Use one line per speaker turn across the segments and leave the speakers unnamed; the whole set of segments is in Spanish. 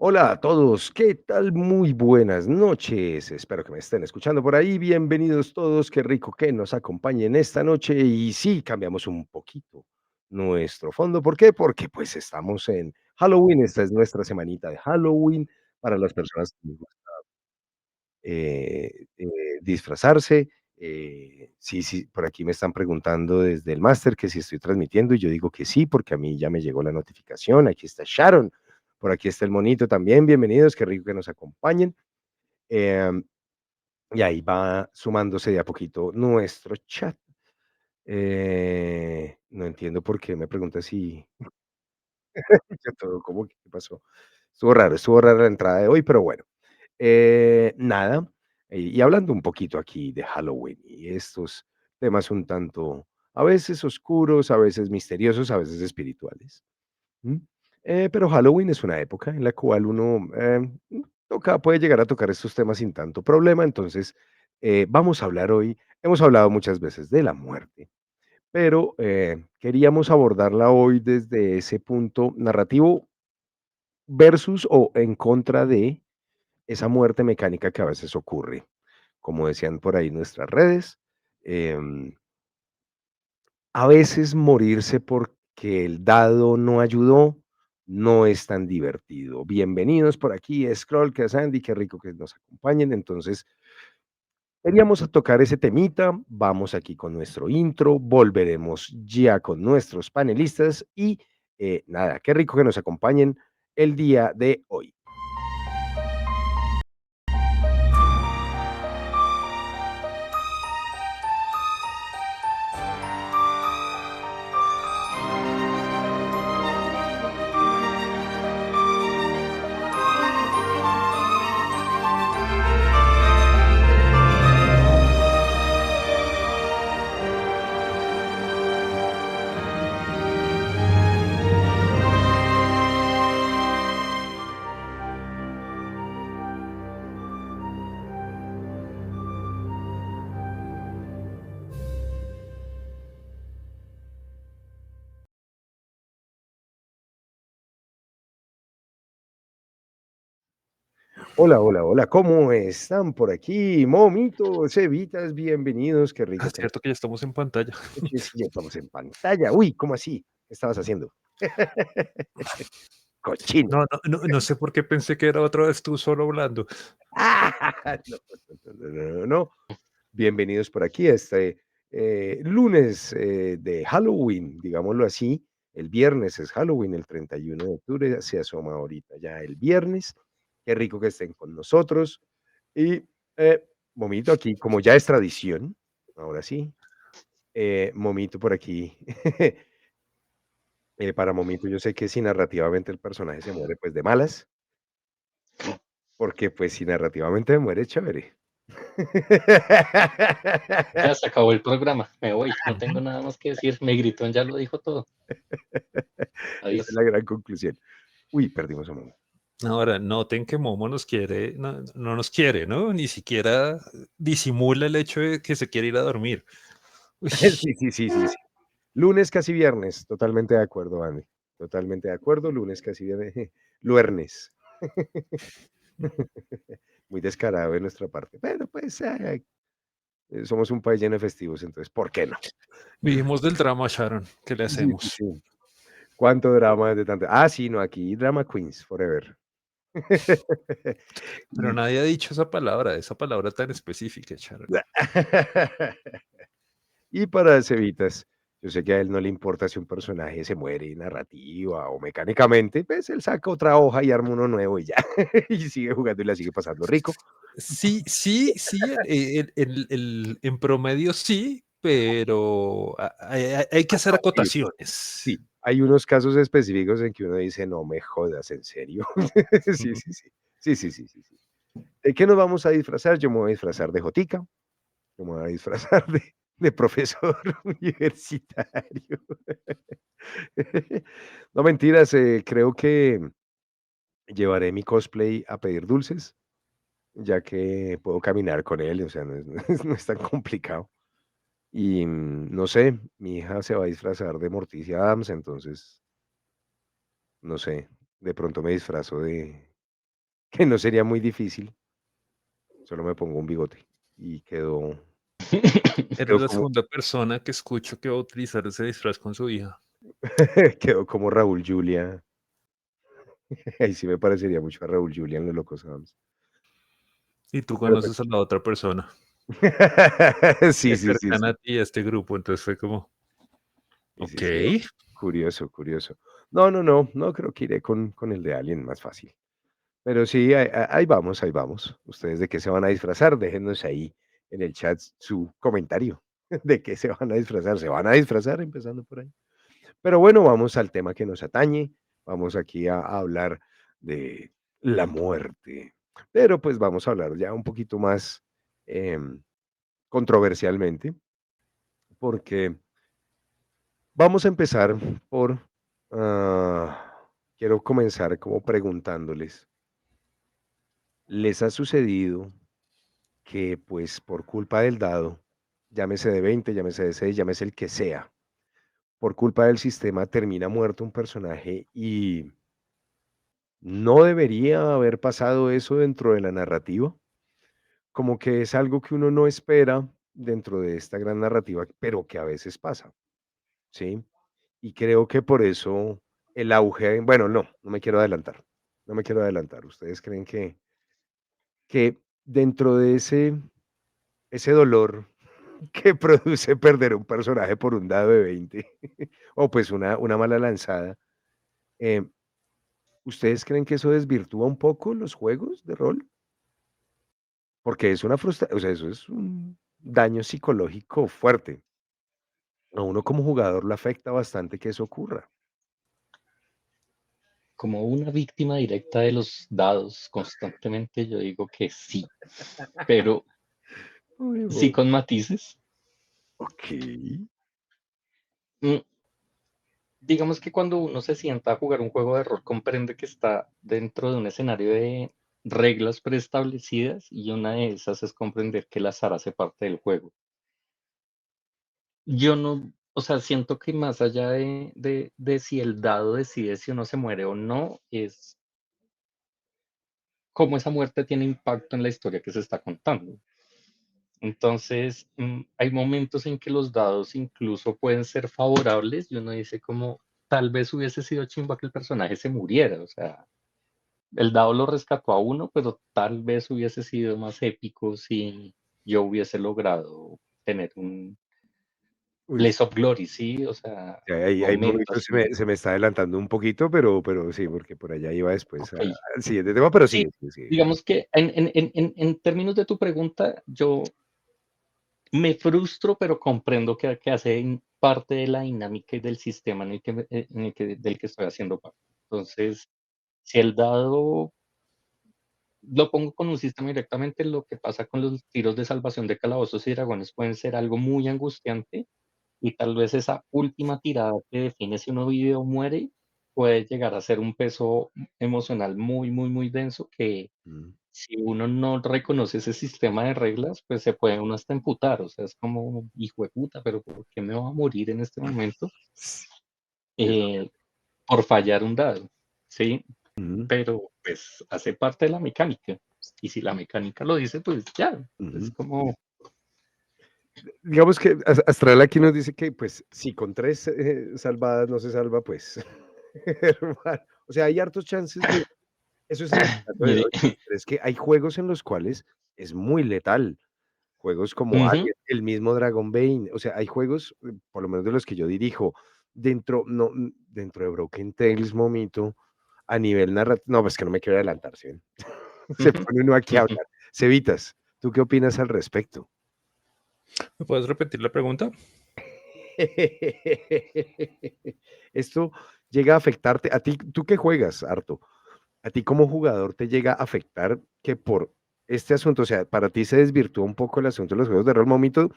Hola a todos, ¿qué tal? Muy buenas noches. Espero que me estén escuchando por ahí. Bienvenidos todos. Qué rico que nos acompañen esta noche. Y sí, cambiamos un poquito nuestro fondo. ¿Por qué? Porque pues estamos en Halloween. Esta es nuestra semanita de Halloween para las personas que les gusta disfrazarse. Sí, sí, por aquí me están preguntando desde el máster que si estoy transmitiendo y yo digo que sí, porque a mí ya me llegó la notificación. Aquí está Sharon, por aquí está el monito también. Bienvenidos, qué rico que nos acompañen. Em, y ahí va sumándose de a poquito nuestro chat. No entiendo por qué me pregunta si ya todo, ¿cómo que qué pasó? Estuvo rara la entrada de hoy, pero bueno. Nada, y hablando un poquito aquí de Halloween y estos temas un tanto, a veces oscuros, a veces misteriosos, a veces espirituales. ¿M? Pero Halloween es una época en la cual uno puede llegar a tocar estos temas sin tanto problema. Entonces, vamos a hablar hoy, hemos hablado muchas veces de la muerte, pero queríamos abordarla hoy desde ese punto narrativo versus o en contra de esa muerte mecánica que a veces ocurre. Como decían por ahí nuestras redes, em, a veces morirse porque el dado no ayudó, no es tan divertido. Bienvenidos por aquí, Scroll, que es Andy, qué rico que nos acompañen. Entonces, queríamos a tocar ese temita, vamos aquí con nuestro intro, volveremos ya con nuestros panelistas y nada, qué rico que nos acompañen el día de hoy. Hola, hola, hola, ¿cómo están por aquí? Momitos, Evitas, bienvenidos, qué
Ah,
rico
es
que nos
cierto que ya estamos en pantalla.
escuches. Ya estamos en pantalla. Uy, ¿cómo así? ¿Qué estabas haciendo? Cochino.
No sé por qué pensé que era otra vez tú solo hablando.
No, no. Bienvenidos por aquí a este lunes de Halloween, digámoslo así. El viernes es Halloween, el 31 de octubre, se asoma ahorita ya el viernes. Qué rico que estén con nosotros. Y Momito aquí, como ya es tradición, ahora sí, Momito por aquí. Para Momito, yo sé que si narrativamente el personaje se muere, pues de malas, porque pues si narrativamente muere, chévere.
Ya se acabó el programa, me voy, no tengo nada más que decir, mi gritón ya lo dijo todo.
Esa es
Adiós.
la gran conclusión. Uy, perdimos a Momo.
Ahora, noten que Momo nos quiere, no nos quiere, ¿no? Ni siquiera disimula el hecho de que se quiere ir a dormir. Uy,
Sí, sí, sí, sí, sí. Lunes, casi viernes, totalmente de acuerdo, Andy. Totalmente de acuerdo, lunes, casi viernes, luernes. Muy descarado de nuestra parte, pero pues somos un país lleno de festivos, entonces, ¿por qué no?
vivimos del drama, Sharon. ¿Qué le
Sí, sí,
hacemos?
sí. ¿Cuánto drama de tanto? Ah, sí, no, aquí drama queens forever.
Pero
Y
nadie ha dicho esa palabra tan específica, Sharon.
y para Cevitas, yo sé que a él no le importa si un personaje se muere narrativa o mecánicamente, pues él saca otra hoja y arma uno nuevo y ya, y sigue jugando y la sigue pasando rico.
Sí, sí, sí, en promedio sí, pero hay que hacer
Sí,
acotaciones.
sí, hay unos casos específicos en que uno dice: "No me jodas, ¿en serio?". Sí, sí, sí. Sí, sí, sí, sí, sí. ¿De qué nos vamos a disfrazar? Yo me voy a disfrazar de jotica, yo me voy a disfrazar de profesor universitario. No, mentiras, creo que llevaré mi cosplay a pedir dulces, ya que puedo caminar con él, o sea, no es no es tan complicado. Y, no sé, mi hija se va a disfrazar de Morticia Adams, entonces, no sé, de pronto me disfrazo que no sería muy difícil, solo me pongo un bigote y
Eres
quedo
la
como
segunda persona que escucho que va a utilizar ese disfraz con su hija.
quedo como Raúl Julia. Ahí sí me parecería mucho a Raúl Julia en Los Locos Adams.
Y tú
Pero, pues
conoces a la otra persona
sí,
es
sí, sí,
cercana
sí.
a ti, a este grupo. Entonces fue como,
Sí, sí,
ok,
sí. Curioso, curioso. No, no, no, no creo que iré con el de Alien, más fácil. Pero sí, ahí vamos, ahí vamos. ¿Ustedes de qué se van a disfrazar? Déjennos ahí en el chat su comentario. ¿De qué se van a disfrazar? ¿Se van a disfrazar? Empezando por ahí. Pero bueno, vamos al tema que nos atañe. Vamos aquí a hablar de la muerte. Pero pues vamos a hablar ya un poquito más controversialmente, porque vamos a empezar por, quiero comenzar como preguntándoles, ¿les ha sucedido que pues por culpa del dado, llámese de 20, llámese de 6, llámese el que sea, por culpa del sistema termina muerto un personaje y no debería haber pasado eso dentro de la narrativa? Como que es algo que uno no espera dentro de esta gran narrativa, pero que a veces pasa, ¿sí? Y creo que por eso el auge, bueno, no, no me quiero adelantar, no me quiero adelantar. ¿Ustedes creen que dentro de ese dolor que produce perder un personaje por un dado de 20 o pues una mala lanzada, eh, ¿ustedes creen que eso desvirtúa un poco los juegos de rol? Porque es una frustración, o sea, eso es un daño psicológico fuerte. A uno como jugador le afecta bastante que eso ocurra.
Como una víctima directa de los dados constantemente, yo digo que sí, pero
Uy,
sí con matices.
okey.
Mm, Digamos que cuando uno se sienta a jugar un juego de rol, comprende que está dentro de un escenario de reglas preestablecidas y una de esas es comprender que el azar hace parte del juego. Yo no, o sea, siento que más allá de si el dado decide si uno se muere o no, es cómo esa muerte tiene impacto en la historia que se está contando. Entonces, hay momentos en que los dados incluso pueden ser favorables y uno dice como, tal vez hubiese sido chimba que el personaje se muriera, o sea, el dado lo rescató a uno, pero tal vez hubiese sido más épico si yo hubiese logrado tener un
Uy,
Blaze of Glory, ¿sí? O sea,
hay
momentos
momentos
así.
se me está adelantando un poquito, pero sí, porque por allá iba después
Ok,
al siguiente tema, pero
sí,
sigue, sigue, sigue.
digamos que en términos de tu pregunta, yo me frustro, pero comprendo que hace parte de la dinámica y del sistema en el que, del que estoy haciendo parte. Entonces, si el dado lo pongo con un sistema directamente, lo que pasa con los tiros de salvación de calabozos y dragones pueden ser algo muy angustiante y tal vez esa última tirada que define si uno vive o muere puede llegar a ser un peso emocional muy, muy, muy denso que
Mm.
si uno no reconoce ese sistema de reglas, pues se puede uno hasta emputar, o sea, es como, hijo de puta, pero ¿por qué me voy a morir en este momento?
Sí, eso
Eh, por fallar un dado, ¿sí?
ujú,
Pero pues hace parte de la mecánica. Y si la mecánica lo dice, pues ya, es
ujú.
como,
Digamos que Astral aquí nos dice que, pues, si con 3 salvadas no se salva, pues, hermano, o sea, hay hartos chances de eso es el encanto de
mire,
hoy, pero es que hay juegos en los cuales es muy letal. Juegos como
ujú,
Alien, el mismo Dragon Bane, o sea, hay juegos, por lo menos de los que yo dirijo, dentro de Broken Tales, Momito, a nivel narrativo no, pues que no me quiero adelantar, ¿sí ven? Se
ujú,
pone uno aquí a
ujú.
hablar. Cevitas, ¿tú qué opinas al respecto?
¿me puedes repetir la pregunta?
Esto llega a afectarte a ti, tú que juegas harto, a ti como jugador te llega a afectar que por este asunto, o sea, para ti se desvirtúa un poco el asunto de los juegos de rol. Momito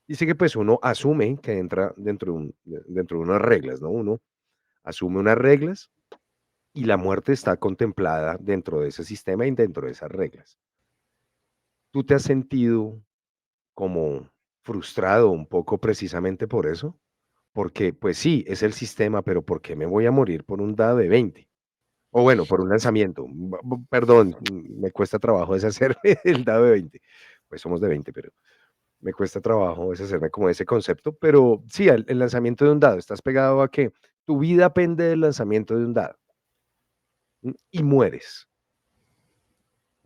dice que pues uno asume que entra dentro de unas reglas, ¿no? Uno asume unas reglas y la muerte está contemplada dentro de ese sistema y dentro de esas reglas. ¿Tú te has sentido como frustrado un poco precisamente por eso? Porque, pues sí, es el sistema, pero ¿por qué me voy a morir por un dado de 20? O bueno, por un lanzamiento. Perdón, me cuesta trabajo deshacerme el dado de 20. Pues somos de 20, pero me cuesta trabajo deshacerme como de ese concepto. Pero sí, el lanzamiento de un dado, estás pegado a que tu vida pende del lanzamiento de un dado, y mueres.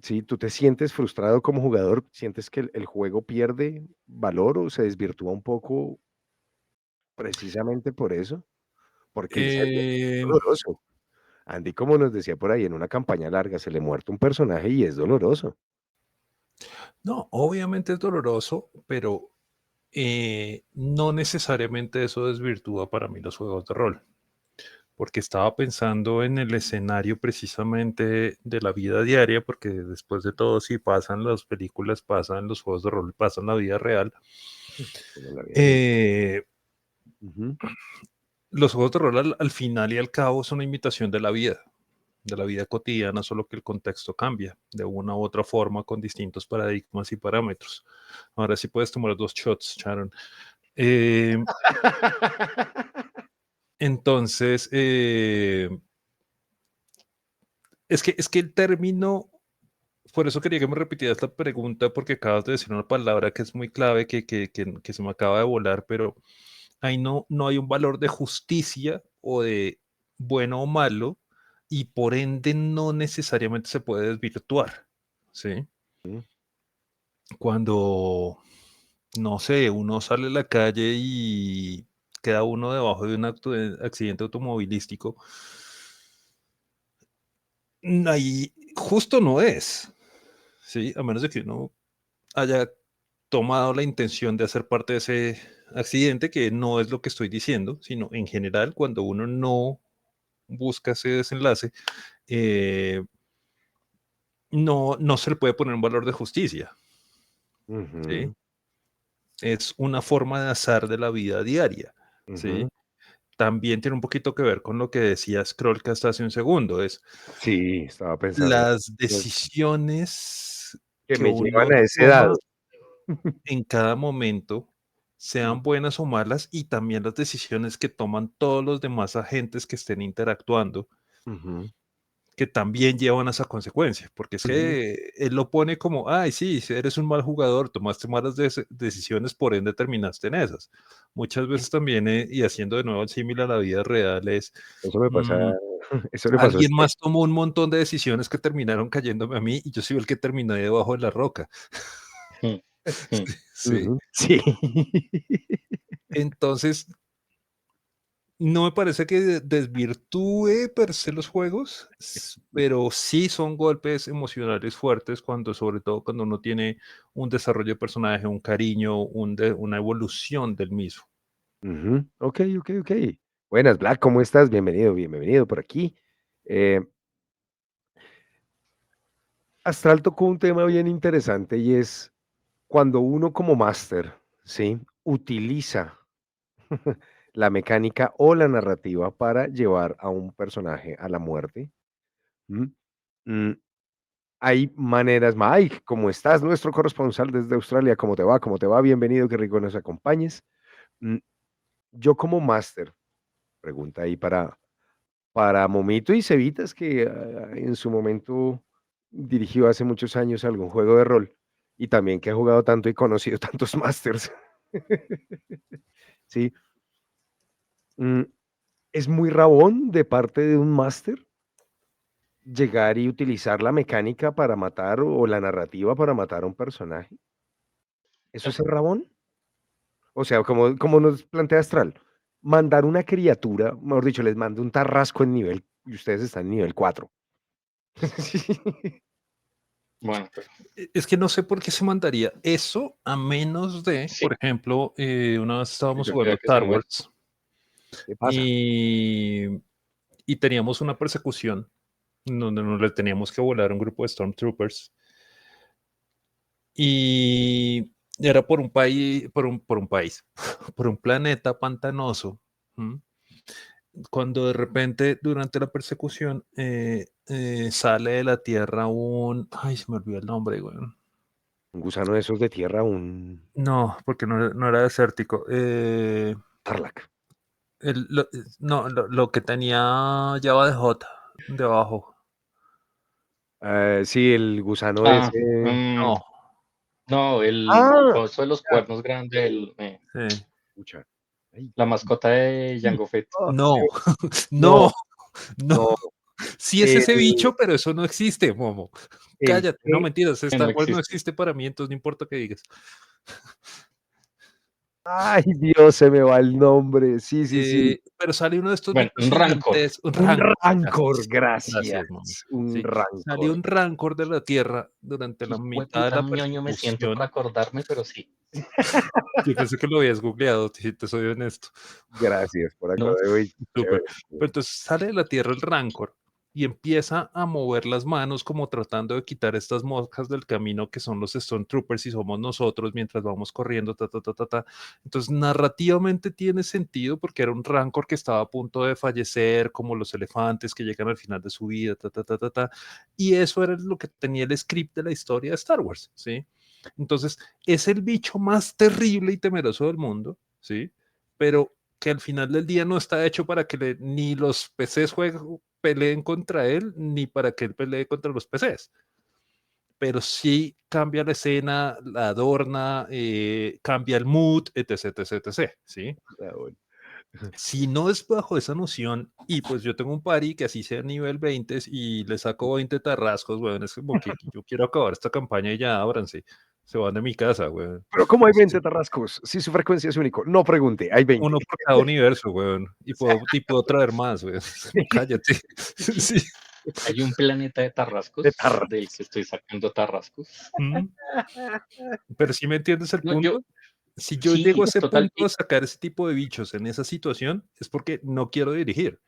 Sí, tú te sientes frustrado como jugador, sientes que el juego pierde valor o se desvirtúa un poco precisamente por eso, porque en serio, es
Eh,
doloroso. Andy, como nos decía por ahí, en una campaña larga se le muerto un personaje y es doloroso.
no, obviamente es doloroso, pero no necesariamente eso desvirtúa para mí los juegos de rol, porque estaba pensando en el escenario precisamente de la vida diaria, porque después de todo, si pasan las películas, pasan los juegos de rol, pasan la vida real.
Como la vida real.
eh,
Ujú.
los juegos de rol al final y al cabo son una imitación de la vida cotidiana, solo que el contexto cambia de una u otra forma con distintos paradigmas y parámetros. Ahora sí puedes tomar 2 shots, Sharon. Eh, entonces, es que el término, por eso quería que me repitieras la pregunta, porque acabas de decir una palabra que es muy clave, que se me acaba de volar, pero ahí no hay un valor de justicia o de bueno o malo, y por ende no necesariamente se puede desvirtuar, ¿sí?
Mm,
Cuando, no sé, uno sale a la calle y queda uno debajo de un accidente automovilístico, ahí justo no es, ¿sí? A menos de que uno haya tomado la intención de hacer parte de ese accidente, que no es lo que estoy diciendo, sino en general, cuando uno no busca ese desenlace, eh, no se le puede poner un valor de justicia, ¿sí?
ujú,
Es una forma de azar de la vida diaria,
ujú.
¿sí? También tiene un poquito que ver con lo que decía Scrollcast hace un segundo, es
Sí, estaba pensando
las
lo mismo,
decisiones
que
que
me
uno
llevan a ese
toma
dado.
en cada momento,
Mm,
sean buenas o malas, y también las decisiones que toman todos los demás agentes que estén interactuando,
ujú,
que también llevan a esa consecuencia, porque es
ujú.
que él lo pone como, ay, sí, si eres un mal jugador, tomaste malas decisiones, por ende terminaste en esas. Muchas veces también, y haciendo de nuevo el símil a la vida real, es,
Eso me pasa,
mm,
eso le pasó a
alguien
este.
más tomó un montón de decisiones que terminaron cayéndome a mí y yo soy el que terminé debajo de la roca.
Mm, mm.
Sí.
Ujú, sí.
Entonces, no me parece que desvirtúe per se los juegos, pero sí son golpes emocionales fuertes cuando, sobre todo cuando uno tiene un desarrollo de personaje, un cariño, una evolución del mismo.
Ujú. Okey, okey, okey. Buenas, Black, ¿cómo estás? Bienvenido, bienvenido por aquí. Eh, Astral tocó un tema bien interesante y es cuando uno como máster, ¿sí? Utiliza la mecánica o la narrativa para llevar a un personaje a la muerte. ¿M? Mm, hay maneras Mike, ¿cómo estás? Nuestro corresponsal desde Australia, ¿cómo te va? ¿Cómo te va? Bienvenido, qué rico nos acompañes. Mm, yo como máster, pregunta ahí para Momito y Cevitas, que, en su momento dirigió hace muchos años algún juego de rol, y también que ha jugado tanto y conocido tantos másters. Sí, mm, ¿es muy rabón de parte de un máster llegar y utilizar la mecánica para matar o la narrativa para matar a un personaje? ¿Eso es ser rabón? O sea, como nos plantea Astral, mandar una criatura, mejor dicho, les mando un tarrasco en nivel y ustedes están en nivel 4. Sí.
Bueno, pero
Es que no sé por qué se mandaría eso, a menos de,
sí,
por ejemplo, una vez
que
estábamos
yo
jugando
creo que
Star
se muere.
Wars
¿Qué pasa?
y, y teníamos una persecución donde nos le teníamos que volar a un grupo de Stormtroopers. Y era por un país, por un país, por un planeta pantanoso. ¿M? Cuando de repente, durante la persecución, sale de la Tierra ay, se me olvidó el nombre, güey.
Un gusano de esos de tierra, un
No, porque no era desértico.
Tarlac.
No, lo que tenía Java de J. Debajo.
Sí, el gusano
Ah,
ese.
No.
no, el
¡Ah!
coso de los
Ya,
cuernos grandes,
Sí.
pucha. Ay,
la mascota de
Mm.
Jango Fett.
No.
no,
No. No.
no,
Sí es
el
ese bicho, pero eso no existe, Momo.
el
Cállate. No,
qué.
mentiras.
Que no
Star Wars no
existe.
existe para mí, entonces no importa qué digas.
Ay, Dios, se me va el nombre. Sí, sí, sí.
Pero sale uno de estos
Bueno,
bichos
un Rancor.
gigantes, un
Un
rancor,
rancor,
gracias, gracias, Momo.
gracias, un
Sí, salió
rancor.
un rancor de la Tierra durante
Qué
la mitad de
hijueputa
la
ñoño me siento por
persecución.
acordarme, pero sí,
Yo pensé que lo habías googleado, si te soy honesto.
Gracias por
¿no?
acordarme.
Súper.
Chévere.
Pero entonces sale de la Tierra el rancor y empieza a mover las manos como tratando de quitar estas moscas del camino que son los Stormtroopers y somos nosotros mientras vamos corriendo, ta, ta, ta, ta, ta. Entonces, narrativamente tiene sentido porque era un rancor que estaba a punto de fallecer, como los elefantes que llegan al final de su vida, ta, ta, ta, ta, ta. Y eso era lo que tenía el script de la historia de Star Wars, ¿sí? Entonces, es el bicho más terrible y temeroso del mundo, ¿sí? Pero que al final del día no está hecho para que ni los PCs peleen contra él, ni para que él pelee contra los PCs. Pero sí cambia la escena, la adorna, cambia el mood, etc, etc, etc, ¿sí?
Ah, bueno.
Si no es bajo esa noción, y pues yo tengo un pari que así sea nivel 20 y le saco 20 tarrascos, weón, es como que yo quiero acabar esta campaña y ya ábranse, se van de mi casa, weón.
Pero ¿cómo hay
Sí,
20 tarrascos? Si su frecuencia es único. No pregunte, hay 20.
uno por cada universo, weón. Y puedo traer más, weón. Cállate. Sí.
Hay un planeta de
De
tarrascos del
tarras.
que estoy sacando tarrascos.
Mm. Pero si me entiendes el
No, yo,
punto. Si yo llego
sí,
a ese
total.
punto a sacar ese tipo de bichos en esa situación, es porque no quiero dirigir.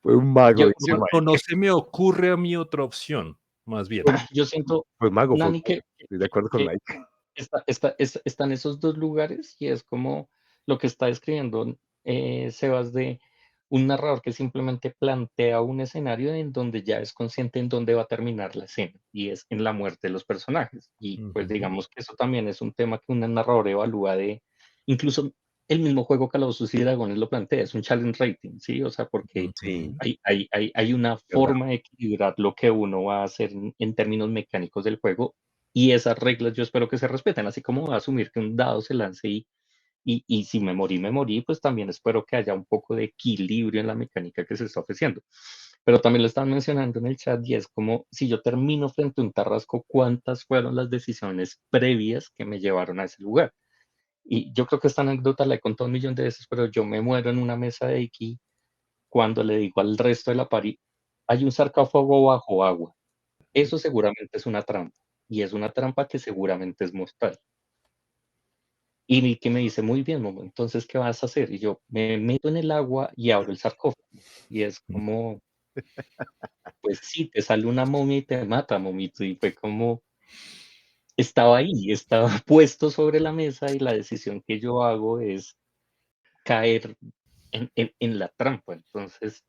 Fue un mago,
Yo,
dice
O no
Mike.
se me ocurre a mí otra opción, más bien.
yo siento,
Fue mago, fue
Nani,
mago. Estoy de acuerdo con
que
Mike.
están esos dos lugares y es como lo que está describiendo Sebas de un narrador que simplemente plantea un escenario en donde ya es consciente en dónde va a terminar la escena y es en la muerte de los personajes. Y pues
Ujú.
digamos que eso también es un tema que un narrador evalúa de, incluso el mismo juego Calabozos y Dragones lo plantea, es un challenge rating, ¿sí? O sea, porque
Sí,
Ujú.
hay una
verdad.
forma de equilibrar lo que uno va a hacer en términos mecánicos del juego y esas reglas yo espero que se respeten, así como va a asumir que un dado se lance y si me morí, pues también espero que haya un poco de equilibrio en la mecánica que se está ofreciendo. Pero también lo están mencionando en el chat y es como si yo termino frente a un tarrasco, ¿cuántas fueron las decisiones previas que me llevaron a ese lugar? Y yo creo que esta anécdota la he contado un millón de veces, pero yo me muero en una mesa de Iki cuando le digo al resto de la pari, hay un sarcófago bajo agua. Eso seguramente es una trampa. Y es una trampa que seguramente es mortal. Y que me dice, muy bien, Momo, entonces, ¿qué vas a hacer? Y yo me meto en el agua y abro el sarcófago. Y es como, pues sí, te sale una momia y te mata, momito. Y fue como, estaba ahí, estaba puesto sobre la mesa y la decisión que yo hago es caer en la trampa. Entonces,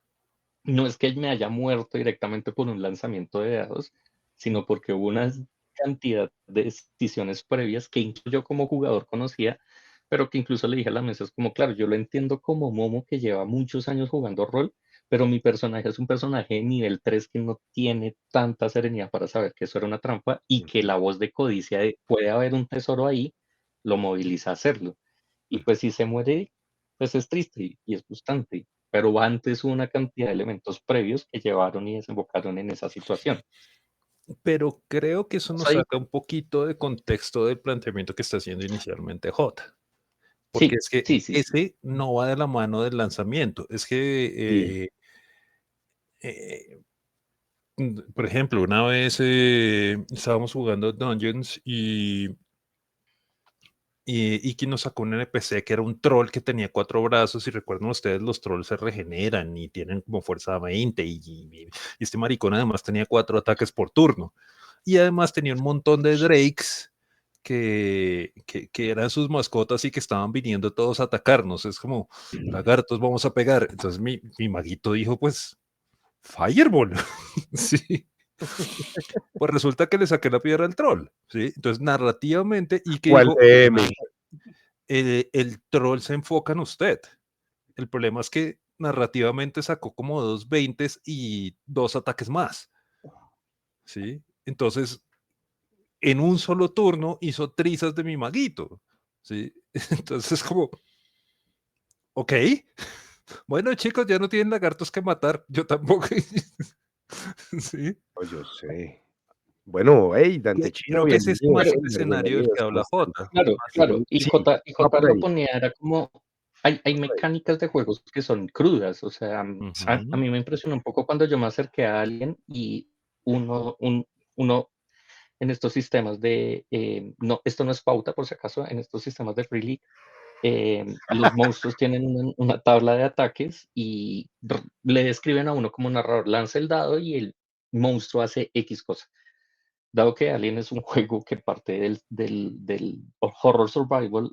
no es que él me haya muerto directamente por un lanzamiento de dados, sino porque hubo una cantidad de decisiones previas que incluso yo como jugador conocía, pero que incluso le dije a la mesa, es como, claro, yo lo entiendo como Momo que lleva muchos años jugando rol, pero mi personaje es un personaje de nivel 3 que no tiene tanta serenidad para saber que eso era una trampa y que
Ujú,
la voz de codicia de puede haber un tesoro ahí, lo moviliza a hacerlo. Y
ujú.
pues si se muere, pues es triste y es frustrante, pero antes hubo una cantidad de elementos previos que llevaron y desembocaron en esa situación.
Pero creo que eso
¿Estás
nos
ahí?
saca un poquito de contexto del planteamiento que está haciendo inicialmente J. Porque
Sí,
es que
sí, sí, sí.
ese no va de la mano del lanzamiento. Es
Sí,
que, eh, por ejemplo, una vez estábamos jugando Dungeons y que nos sacó un NPC que era un troll que tenía 4 brazos y recuerden ustedes, los trolls se regeneran y tienen como fuerza 20 y este maricón además tenía 4 ataques por turno y además tenía un montón de drakes que eran sus mascotas y que estaban viniendo todos a atacarnos. Es como, lagartos, vamos a pegar. Entonces mi maguito dijo, pues, Fireball. Sí. Pues resulta que le saqué la piedra al troll, ¿sí? Entonces, narrativamente, y que
¿cuál
dijo,
DM?
el troll se enfoca en usted. El problema es que narrativamente sacó como 2 20 y 2 ataques más, ¿sí? Entonces, en un solo turno hizo trizas de mi maguito, ¿sí? Entonces, como, ok, bueno, chicos, ya no tienen lagartos que matar, yo tampoco. Sí.
Oh, yo sé. Bueno, hey, Dante Chino,
Creo que ese es
bienvenido,
más
Pero
el
Elmer,
escenario del
bienvenidos,
que
¿cómo
habla
están?
J.
claro, claro. Y
Sí,
J
va por
lo
ahí,
ponía, era como, hay
va por ahí.
mecánicas de juegos que son crudas, o sea, a
Ujú,
mí me impresionó un poco cuando yo me acerqué a alguien y uno en estos sistemas de, no, esto no es pauta por si acaso, en estos sistemas de Free League, los monstruos tienen una tabla de ataques y le describen a uno como narrador, lanza el dado y el monstruo hace X cosa. Dado que Alien es un juego que parte del horror survival,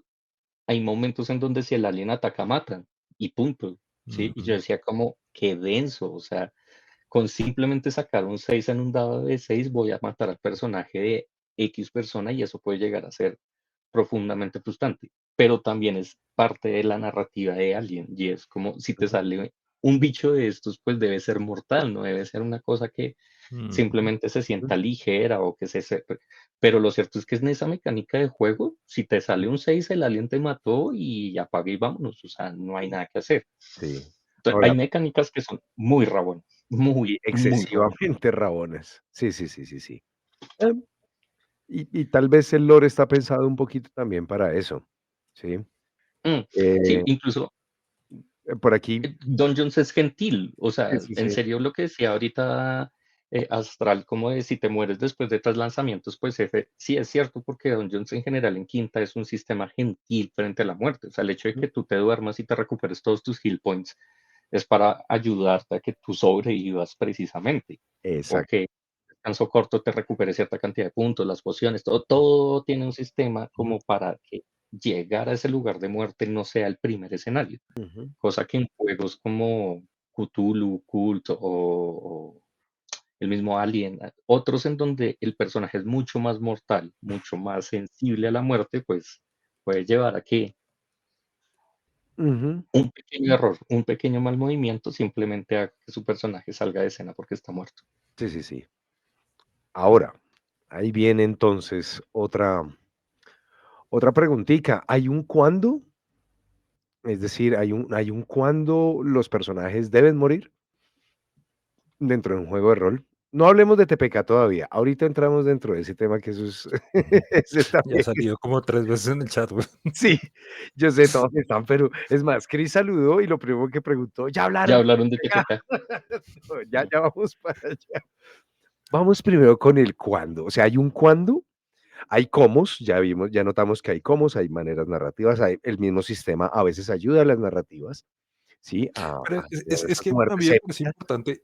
hay momentos en donde si el alien ataca, matan y punto, ¿sí? Y yo
ujú,
decía como, qué denso, o sea, con simplemente sacar un 6 en un dado de 6 voy a matar al personaje de X persona y eso puede llegar a ser profundamente frustrante, pero también es parte de la narrativa de Alien y es como si te
Ujú,
sale un bicho de estos, pues debe ser mortal, no debe ser una cosa que
ujú,
simplemente se
ujú.
sienta ligera o que pero lo cierto es que es en esa mecánica de juego, si te sale un 6 el alien te mató y apague y vámonos, o sea, no hay nada que hacer.
Sí.
Entonces,
Ahora,
hay mecánicas que son muy rabonas, muy,
y
muy rabonas.
excesivamente rabones. Sí, sí, sí, sí, sí. Em, y tal vez el lore está pensado un poquito también para eso, ¿sí?
Mm, sí,
Eh,
incluso
por aquí
Dungeons es gentil, o
sí,
sea,
sí,
en
sí.
serio lo que decía ahorita Astral, como de si te mueres después de 3 lanzamientos, pues sí es cierto, porque Dungeons en general en quinta es un sistema gentil frente a la muerte, o sea, el hecho de
Ujú.
que tú te duermas y te recuperes todos tus heal points es para ayudarte a que tú sobrevivas precisamente, o
Exacto.
que descanso corto te recupere cierta cantidad de puntos, las pociones, todo tiene un sistema
Ujú,
como para que llegar a ese lugar de muerte no sea el primer escenario.
ujú,
Cosa que en juegos como Cthulhu, Cult o el mismo Alien, otros en donde el personaje es mucho más mortal, mucho más sensible a la muerte, pues puede llevar a que
ujú.
un pequeño error, un pequeño mal movimiento simplemente haga que su personaje salga de escena porque está muerto.
Sí, sí, sí. Ahora, ahí viene entonces otra preguntita, ¿hay un cuándo? Es decir, ¿hay un cuándo los personajes deben morir dentro de un juego de rol? No hablemos de TPK todavía, ahorita entramos dentro de ese tema que eso es
ujú.
ese
Ya ha
también
salido como 3 veces en el chat, güey.
sí, yo sé, todos están, pero es más, Chris saludó y lo primero que preguntó: "¿Ya
Ya
hablaron de
hablaron de
TPK?".
TPK.
No, ya vamos para allá. Vamos primero con el cuándo, o sea, ¿hay un cuándo? Hay comos, ya vimos, ya notamos que hay comos, hay maneras narrativas, hay el mismo sistema a veces ayuda a las narrativas, ¿sí? A
Pero
generar
es
esas
que a mí
muertes
me parece
épicas.
importante,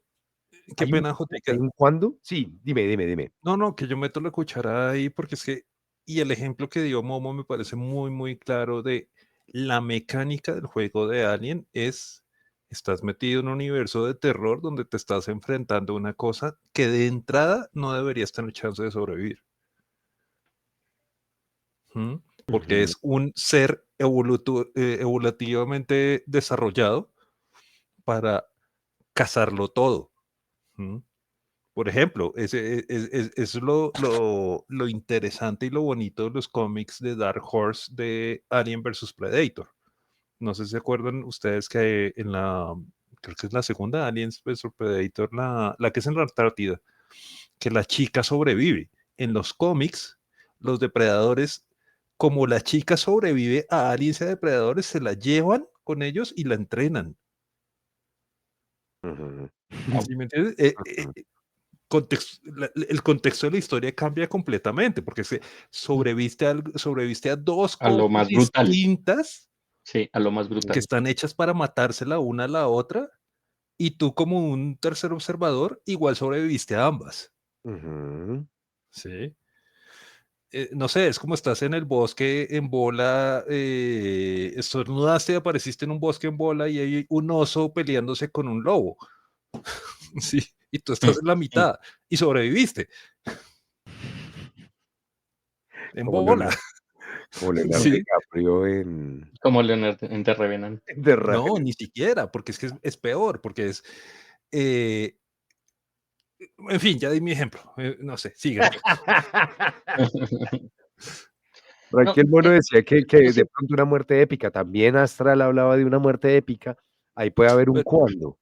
qué
¿Hay un
pena,
cuándo? ¿Hay
Jotica.
un cuándo? Sí, dime, dime, dime.
No, no, que yo meto la cuchara ahí porque es que, y el ejemplo que dio Momo me parece muy, muy claro de la mecánica del juego de Alien es, estás metido en un universo de terror donde te estás enfrentando a una cosa que de entrada no deberías tener chance de sobrevivir. ¿M? Porque
Ujú,
es un ser evolutivamente desarrollado para cazarlo todo. ¿M? Por ejemplo, es lo interesante y lo bonito de los cómics de Dark Horse de Alien versus Predator. No sé si se acuerdan ustedes que en la, creo que es la segunda Aliens versus Predator, la que es en la Antártida, que la chica sobrevive. En los cómics, los depredadores, como la chica sobrevive a aliens y a depredadores, se la llevan con ellos y la entrenan.
ujú,
¿Sí me entiendes?
ujú,
El contexto de la historia cambia completamente, porque sobreviste a dos
A lo
cosas
más brutal,
distintas
sí, a lo más
que
brutal.
están hechas para matarse la una a la otra, y tú como un tercer observador igual sobreviviste a ambas.
ujú.
Sí. No sé, es como estás en el bosque en bola, estornudaste, apareciste en un bosque en bola y hay un oso peleándose con un lobo. Sí, y tú
Mm,
estás en la
mm.
mitad y sobreviviste en
¿Cómo no
bola.
lo como Leonardo
Sí,
DiCaprio en
Como Leonard en The Revenant.
The
no,
Revenant.
ni siquiera, porque es que es peor, porque es, eh, en fin, ya di mi ejemplo, no sé, síganme.
Por
No,
aquí el mono decía que
yo
de
sí,
pronto una muerte épica, también Astral hablaba de una muerte épica, ahí puede haber un
Pero
cuándo,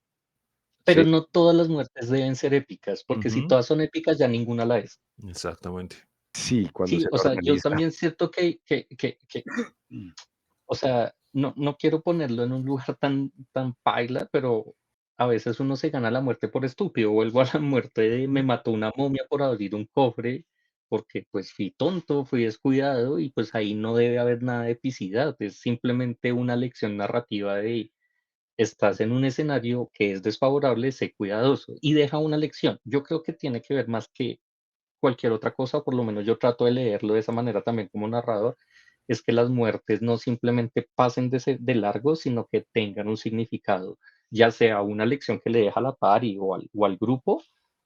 pero
¿sí?
no todas las muertes deben ser épicas, porque si
ujú,
todas son épicas, ya ninguna la es.
exactamente.
Sí, cuando
Sí,
se
o sea, yo
normaliza.
también siento que, o sea, no quiero ponerlo en un lugar tan paila, pero a veces uno se gana la muerte por estúpido. Vuelvo a la muerte de me mató una momia por abrir un cofre, porque pues fui tonto, fui descuidado y pues ahí no debe haber nada de epicidad. Es simplemente una lección narrativa de estás en un escenario que es desfavorable, sé cuidadoso y deja una lección. Yo creo que tiene que ver más que cualquier otra cosa, por lo menos yo trato de leerlo de esa manera también como narrador, es que las muertes no simplemente pasen de largo, sino que tengan un significado, ya sea una lección que le deja a la pari o al grupo,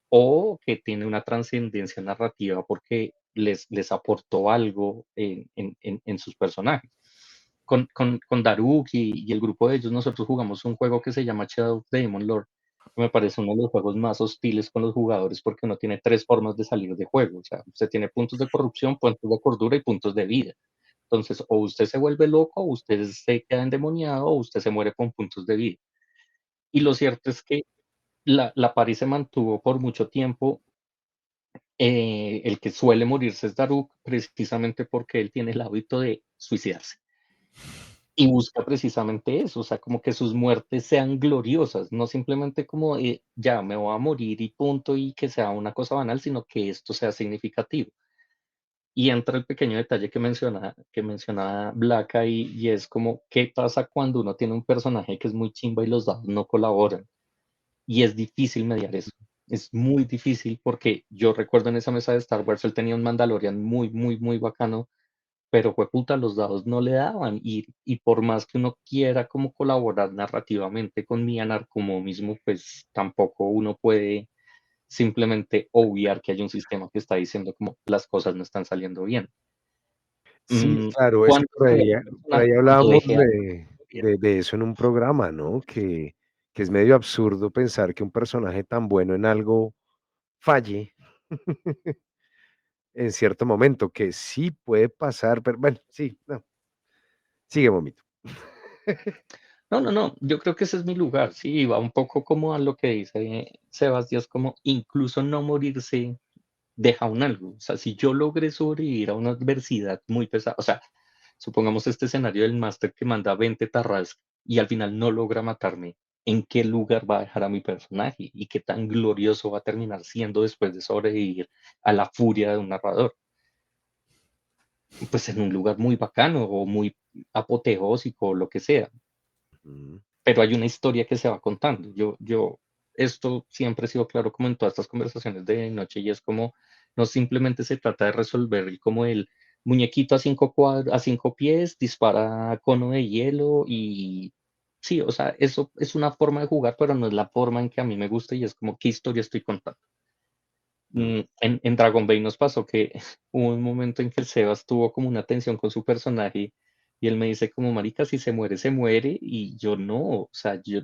o que tiene una trascendencia narrativa porque les aportó algo en sus personajes. Con Daruk y el grupo de ellos, nosotros jugamos un juego que se llama Shadow of the Demon Lord, que me parece uno de los juegos más hostiles con los jugadores porque uno tiene 3 formas de salir de juego. O sea, usted tiene puntos de corrupción, puntos de cordura y puntos de vida. Entonces, o usted se vuelve loco, o usted se queda endemoniado, o usted se muere con puntos de vida. Y lo cierto es que la pari se mantuvo por mucho tiempo. El que suele morirse es Daruk, precisamente porque él tiene el hábito de suicidarse. Y busca precisamente eso, o sea, como que sus muertes sean gloriosas, no simplemente como, ya me voy a morir y punto, y que sea una cosa banal, sino que esto sea significativo. Y entra el pequeño detalle que mencionaba Black ahí, y es como, ¿qué pasa cuando uno tiene un personaje que es muy chimba y los dados no colaboran? Y es difícil mediar eso. Es muy difícil porque yo recuerdo en esa mesa de Star Wars, él tenía un Mandalorian muy bacano, pero jueputa, los dados no le daban. Y por más que uno quiera como colaborar narrativamente con mi anarcomomismo, pues tampoco uno puede simplemente obviar que hay un sistema que está diciendo como las cosas no están saliendo bien.
Sí,
Mm,
claro, es que
¿Cuánto se muere un
por ahí
personaje cuando
hablábamos
deje algo bien?
de eso en un programa, ¿no? Que es medio absurdo pensar que un personaje tan bueno en algo falle en cierto momento, que sí puede pasar, pero bueno, sí, no, sigue, Momito.
No, yo creo que ese es mi lugar, sí, va un poco como a lo que dice Sebastián, como incluso no morirse deja un algo. O sea, si yo logré sobrevivir a una adversidad muy pesada, o sea, supongamos este escenario del máster que manda 20 tarras y al final no logra matarme, ¿en qué lugar va a dejar a mi personaje? ¿Y qué tan glorioso va a terminar siendo después de sobrevivir a la furia de un narrador? Pues en un lugar muy bacano o muy apoteósico o lo que sea,
Mm,
pero hay una historia que se va contando. Esto siempre ha sido claro como en todas estas conversaciones de noche y es como, no simplemente se trata de resolver como el muñequito a 5 pies, dispara cono de hielo y sí, o sea, eso es una forma de jugar, pero no es la forma en que a mí me gusta y es como, ¿qué historia estoy contando?
mm.
En Dragon Ball nos pasó que hubo un momento en que el Sebas tuvo como una tensión con su personaje y él me dice como, marica, si se muere, se muere y yo no, o sea, yo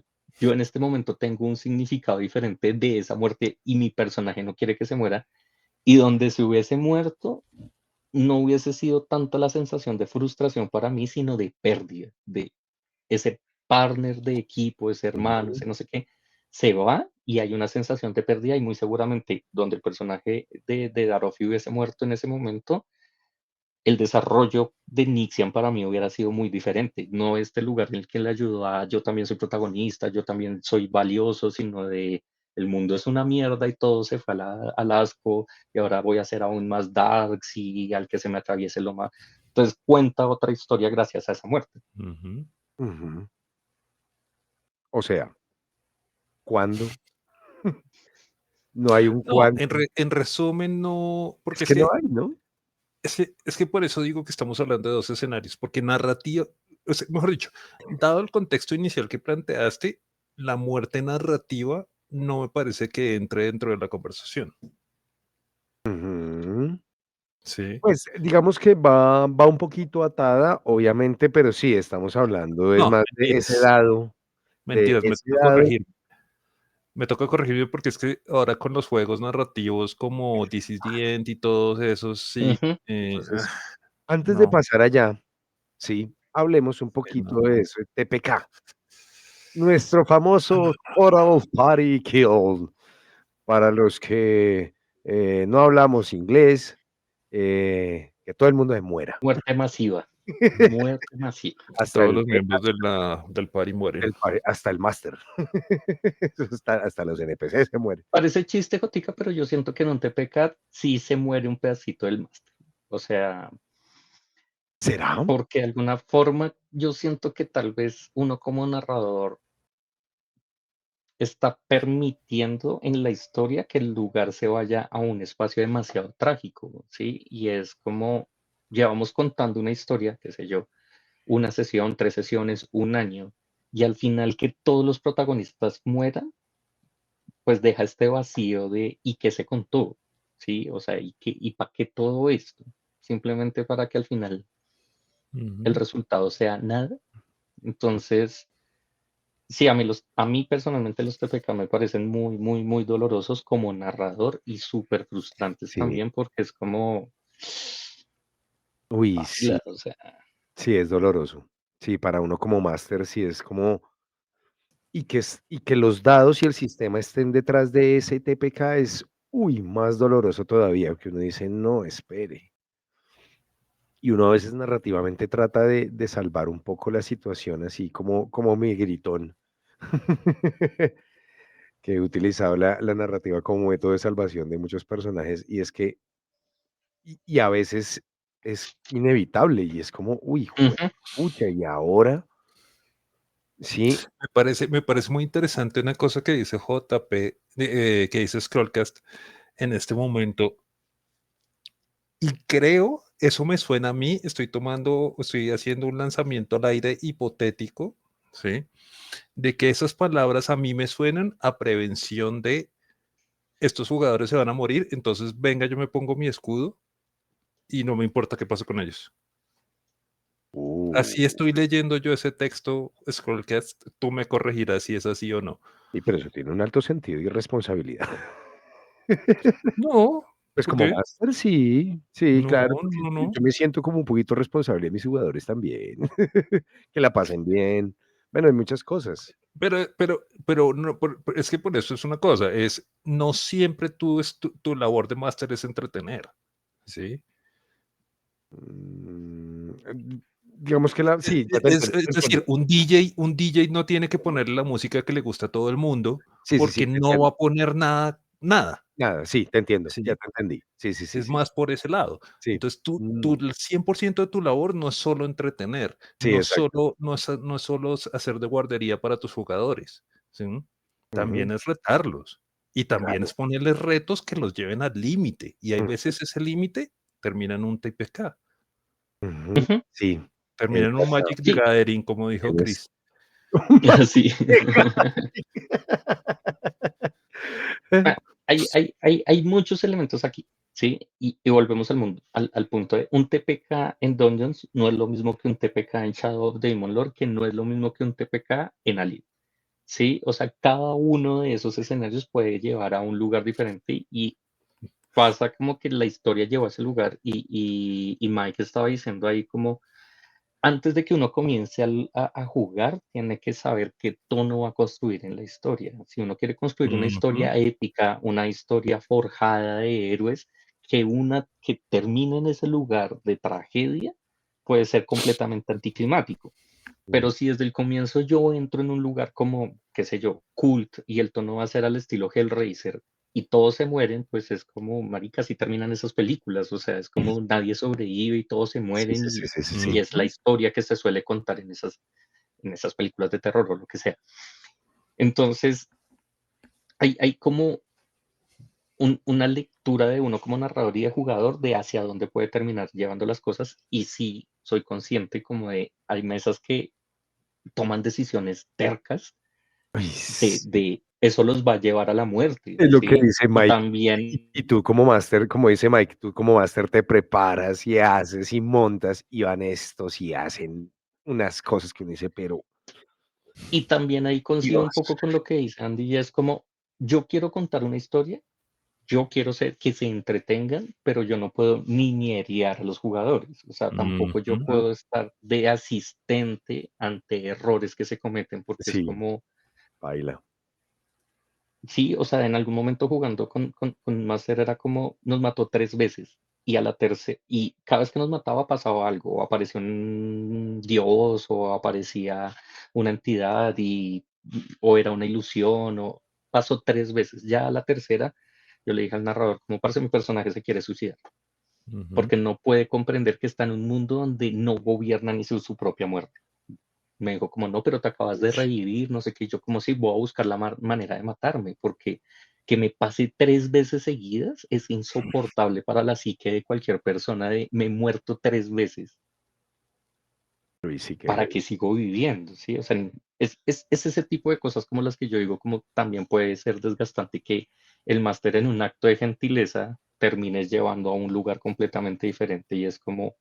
en este momento tengo un significado diferente de esa muerte y mi personaje no quiere que se muera y donde se hubiese muerto no hubiese sido tanto la sensación de frustración para mí, sino de pérdida, de ese partner de equipo, ese hermano,
Ujú,
ese no sé qué, se va y hay una sensación de pérdida y muy seguramente donde el personaje de Darofi hubiese muerto en ese momento, el desarrollo de Nixian para mí hubiera sido muy diferente. No este lugar en el que le ayudó a yo también soy protagonista, yo también soy valioso, sino de el mundo es una mierda y todo se fue al asco y ahora voy a ser aún más darks y al que se me atraviese lo más. Entonces cuenta otra historia gracias a esa muerte.
Ujú.
ujú. O sea, ¿cuándo? No hay un
No,
cuándo.
en resumen, no,
Es
porque
que no hay, ¿no?
es que por eso digo que estamos hablando de dos escenarios, porque narrativa, o sea, mejor dicho, dado el contexto inicial que planteaste, la muerte narrativa no me parece que entre dentro de la conversación.
Ujú.
Sí.
Pues, digamos que va un poquito atada, obviamente, pero sí, estamos hablando es
No,
más
mentiras,
de
mentiras, me
ese
toca
dado.
corregir. Me toca corregirme porque es que ahora con los juegos narrativos como This is the End y todos esos, sí,
Ujú.
Entonces, antes de
no,
pasar allá, sí, hablemos un
sí,
poquito
no.
de eso, de TPK, nuestro famoso Total Party Kill, para los que, no hablamos inglés, que todo el mundo se muera.
Muerte masiva, muerte masiva.
Hasta
Todos
el
los miembros de del party mueren.
hasta el máster. Hasta los NPC se mueren.
Parece chiste, Jotica, pero yo siento que en un TPK sí se muere un pedacito del máster. O sea,
¿Será?
porque de alguna forma yo siento que tal vez uno como narrador está permitiendo en la historia que el lugar se vaya a un espacio demasiado trágico, ¿sí? Y es como llevamos contando una historia, qué sé yo, una sesión, 3 sesiones, un año, y al final que todos los protagonistas mueran, pues deja este vacío de ¿y qué se contó? ¿Sí? O sea, ¿y para qué todo esto? Simplemente para que al final el
Ujú.
resultado sea nada. Entonces, sí, a mí personalmente los TPK me parecen muy, muy, muy dolorosos como narrador y súper frustrantes
Sí.
también porque es como,
Uy, sí,
paila, o sea,
sí, es doloroso. Sí, para uno como máster sí es como y que los dados y el sistema estén detrás de ese TPK es, uy, más doloroso todavía, que uno dice: "No, espere". Y uno a veces narrativamente trata de salvar un poco la situación, así como mi gritón, que he utilizado la narrativa como método de salvación de muchos personajes, y es que y a veces es inevitable, y es como: "Uy,
ujú,
juepucha, ¿y ahora?". Sí,
Me parece muy interesante una cosa que dice JP, que dice Scrollcast en este momento, y creo, eso me suena a mí, estoy haciendo un lanzamiento al aire hipotético, ¿sí? De que esas palabras a mí me suenan a prevención de estos jugadores se van a morir, entonces venga, yo me pongo mi escudo y no me importa qué pase con ellos. Así
uh,
estoy leyendo yo ese texto, Scrollcast, tú me corregirás si es así o no.
pero eso tiene un alto sentido y responsabilidad.
No,
Pues,
¿por
como
qué?
máster sí, sí,
No,
claro, porque
no,
yo
no.
yo me siento como un poquito responsable de mis jugadores también, que la pasen bien. Bueno, hay muchas cosas.
Pero no, es que por eso es una cosa, es no siempre tu labor de máster es entretener, ¿sí?
Digamos que la sí, ya
Es
te entiendo.
decir, un DJ no tiene que ponerle la música que le gusta a todo el mundo,
Sí, sí, sí,
porque
te
no va
entiendo.
a poner nada,
Nada, sí, te entiendo, ya
¿sí?
te entendí. Sí, sí, sí,
Es
sí,
más por ese lado.
sí.
Entonces,
Mm,
el 100% de tu labor no es solo entretener,
sí, exacto.
no es solo hacer de guardería para tus jugadores, ¿sí?
Ujú,
También es retarlos, y también es
claro.
ponerles retos que los lleven al límite, y hay
Ujú,
veces ese límite termina en un TPK,
ujú,
ujú,
sí,
termina
es
en un
verdad,
Magic the
sí,
Gathering, como dijo
tienes
Chris.
sí. Ah, hay muchos elementos aquí, ¿sí? Y volvemos al punto de un TPK en Dungeons no es lo mismo que un TPK en Shadow of Demon Lord, que no es lo mismo que un TPK en Alien, ¿sí? O sea, cada uno de esos escenarios puede llevar a un lugar diferente y pasa como que la historia llevó a ese lugar y Mike estaba diciendo ahí como antes de que uno comience a jugar, tiene que saber qué tono va a construir en la historia. Si uno quiere construir una
Ujú,
historia épica, una historia forjada de héroes, que termine en ese lugar de tragedia, puede ser completamente anticlimático. Pero
ujú,
si desde el comienzo yo entro en un lugar como, qué sé yo, cult y el tono va a ser al estilo Hellraiser y todos se mueren, pues es como, marica, así terminan esas películas, o sea, es como nadie sobrevive y todos se
sí,
mueren
sí, sí, sí, sí,
y
sí.
es la
ujú.
historia que se suele contar en esas películas de terror o lo que sea. Entonces, hay como una lectura de uno como narrador y de jugador de hacia dónde puede terminar llevando las cosas y sí soy consciente como de, hay mesas que toman decisiones tercas
Ay,
de,
sí,
de eso los va a llevar a la muerte,
Es lo que
¿sí?
dice
Y
Mike.
también,
Y tú como máster, como dice Mike, tú como máster te preparas y haces y montas, y van estos y hacen unas cosas que uno dice, pero
y también ahí coincido un
Dios.
poco con lo que dice Andy, y es como, yo quiero contar una historia, yo quiero ser que se entretengan, pero yo no puedo niñerear a los jugadores. O sea, tampoco yo
Ujú.
Ujú.
puedo estar de asistente ante errores que se cometen, porque es
Sí,
como,
baila.
sí, o sea, en algún momento jugando con Master era como, nos mató 3 veces. Y a la tercera, y cada vez que nos mataba pasaba algo, o aparecía un dios, o aparecía una entidad, o era una ilusión, o pasó 3 veces. Ya a la tercera, yo le dije al narrador, como parece mi personaje se quiere suicidar,
Ujú.
porque no puede comprender que está en un mundo donde no gobierna ni su propia muerte. Me dijo como, no, pero te acabas de
Ush.
revivir, no sé qué, yo como si voy a buscar la manera de matarme, porque que me pase 3 veces seguidas es insoportable para la psique de cualquier persona de me he muerto 3 veces,
Uy, sí que
¿para
heavy.
qué sigo viviendo? ¿Sí? O sea, es ese tipo de cosas como las que yo digo, como también puede ser desgastante que el máster en un acto de gentileza termines llevando a un lugar completamente diferente y es como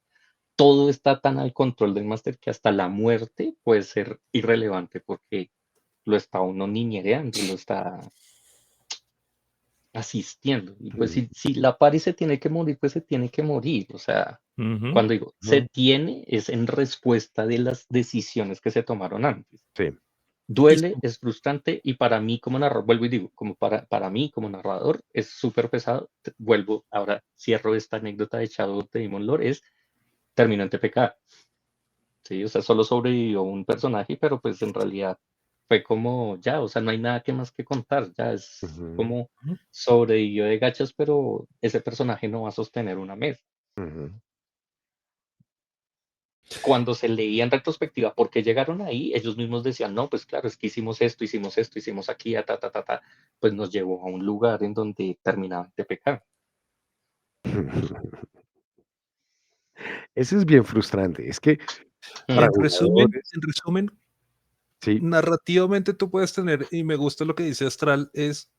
todo está tan al control del máster que hasta la muerte puede ser irrelevante porque lo está uno niñereando, lo está asistiendo. Y pues
Ujú,
si la pari se tiene que morir, pues se tiene que morir. O sea,
Ujú.
cuando digo se
ujú.
tiene, es en respuesta de las decisiones que se tomaron antes.
Sí.
Y
Duele, es frustrante y para mí como narrador, vuelvo y digo, como para mí como narrador es súper pesado. Vuelvo, ahora cierro esta anécdota de Shadow of the Demon Lord, es terminó en TPK. Sí, o sea, solo sobrevivió un personaje, pero pues en realidad fue como ya, o sea, no hay nada que más que contar, ya es
Ujú,
como
Ujú.
sobrevivió de gachas, pero ese personaje no va a sostener una mesa.
ujú.
Cuando se leía en retrospectiva por qué llegaron ahí, ellos mismos decían, no, pues claro, es que hicimos esto, hicimos aquí, ta, pues nos llevó a un lugar en donde terminaban TPK.
Eso es bien frustrante. Es que para jugadores,
En resumen,
sí,
narrativamente tú puedes tener, y me gusta lo que dice Astral, es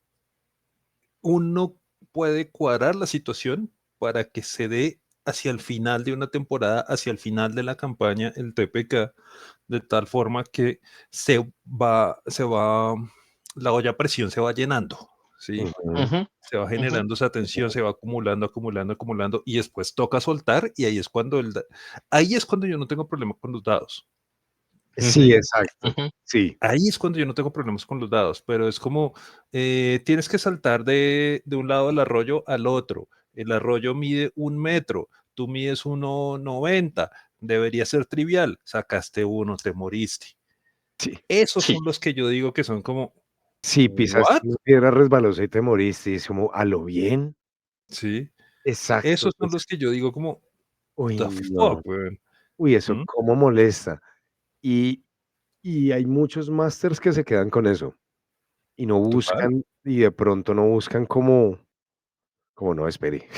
uno puede cuadrar la situación para que se dé hacia el final de una temporada, hacia el final de la campaña, el TPK, de tal forma que se va, la olla a presión se va llenando, ¿sí?
ujú,
Ujú,
Se va
ujú,
generando esa tensión, se va acumulando, acumulando, acumulando, y después toca soltar, y ahí es cuando yo no tengo problema con los dados.
sí,
ujú,
exacto.
ujú,
Sí,
Ahí es cuando yo no tengo problemas con los dados, pero es como tienes que saltar de un lado del arroyo al otro. El arroyo mide 1 metro, tú mides 1,90, debería ser trivial. Sacaste uno, te moriste.
sí.
Esos son
sí,
los que yo digo que son como,
Sí, pisaste
¿what?
una piedra resbalosa y te moriste, y es como, ¿a lo bien?
Sí,
Exacto,
esos son los que yo digo como,
uy,
the
no.
fuck, weón.
Uy, eso
¿Mm?
cómo molesta. Y y hay muchos másters que se quedan con eso, y no
Total.
buscan, y de pronto no buscan como no, espere,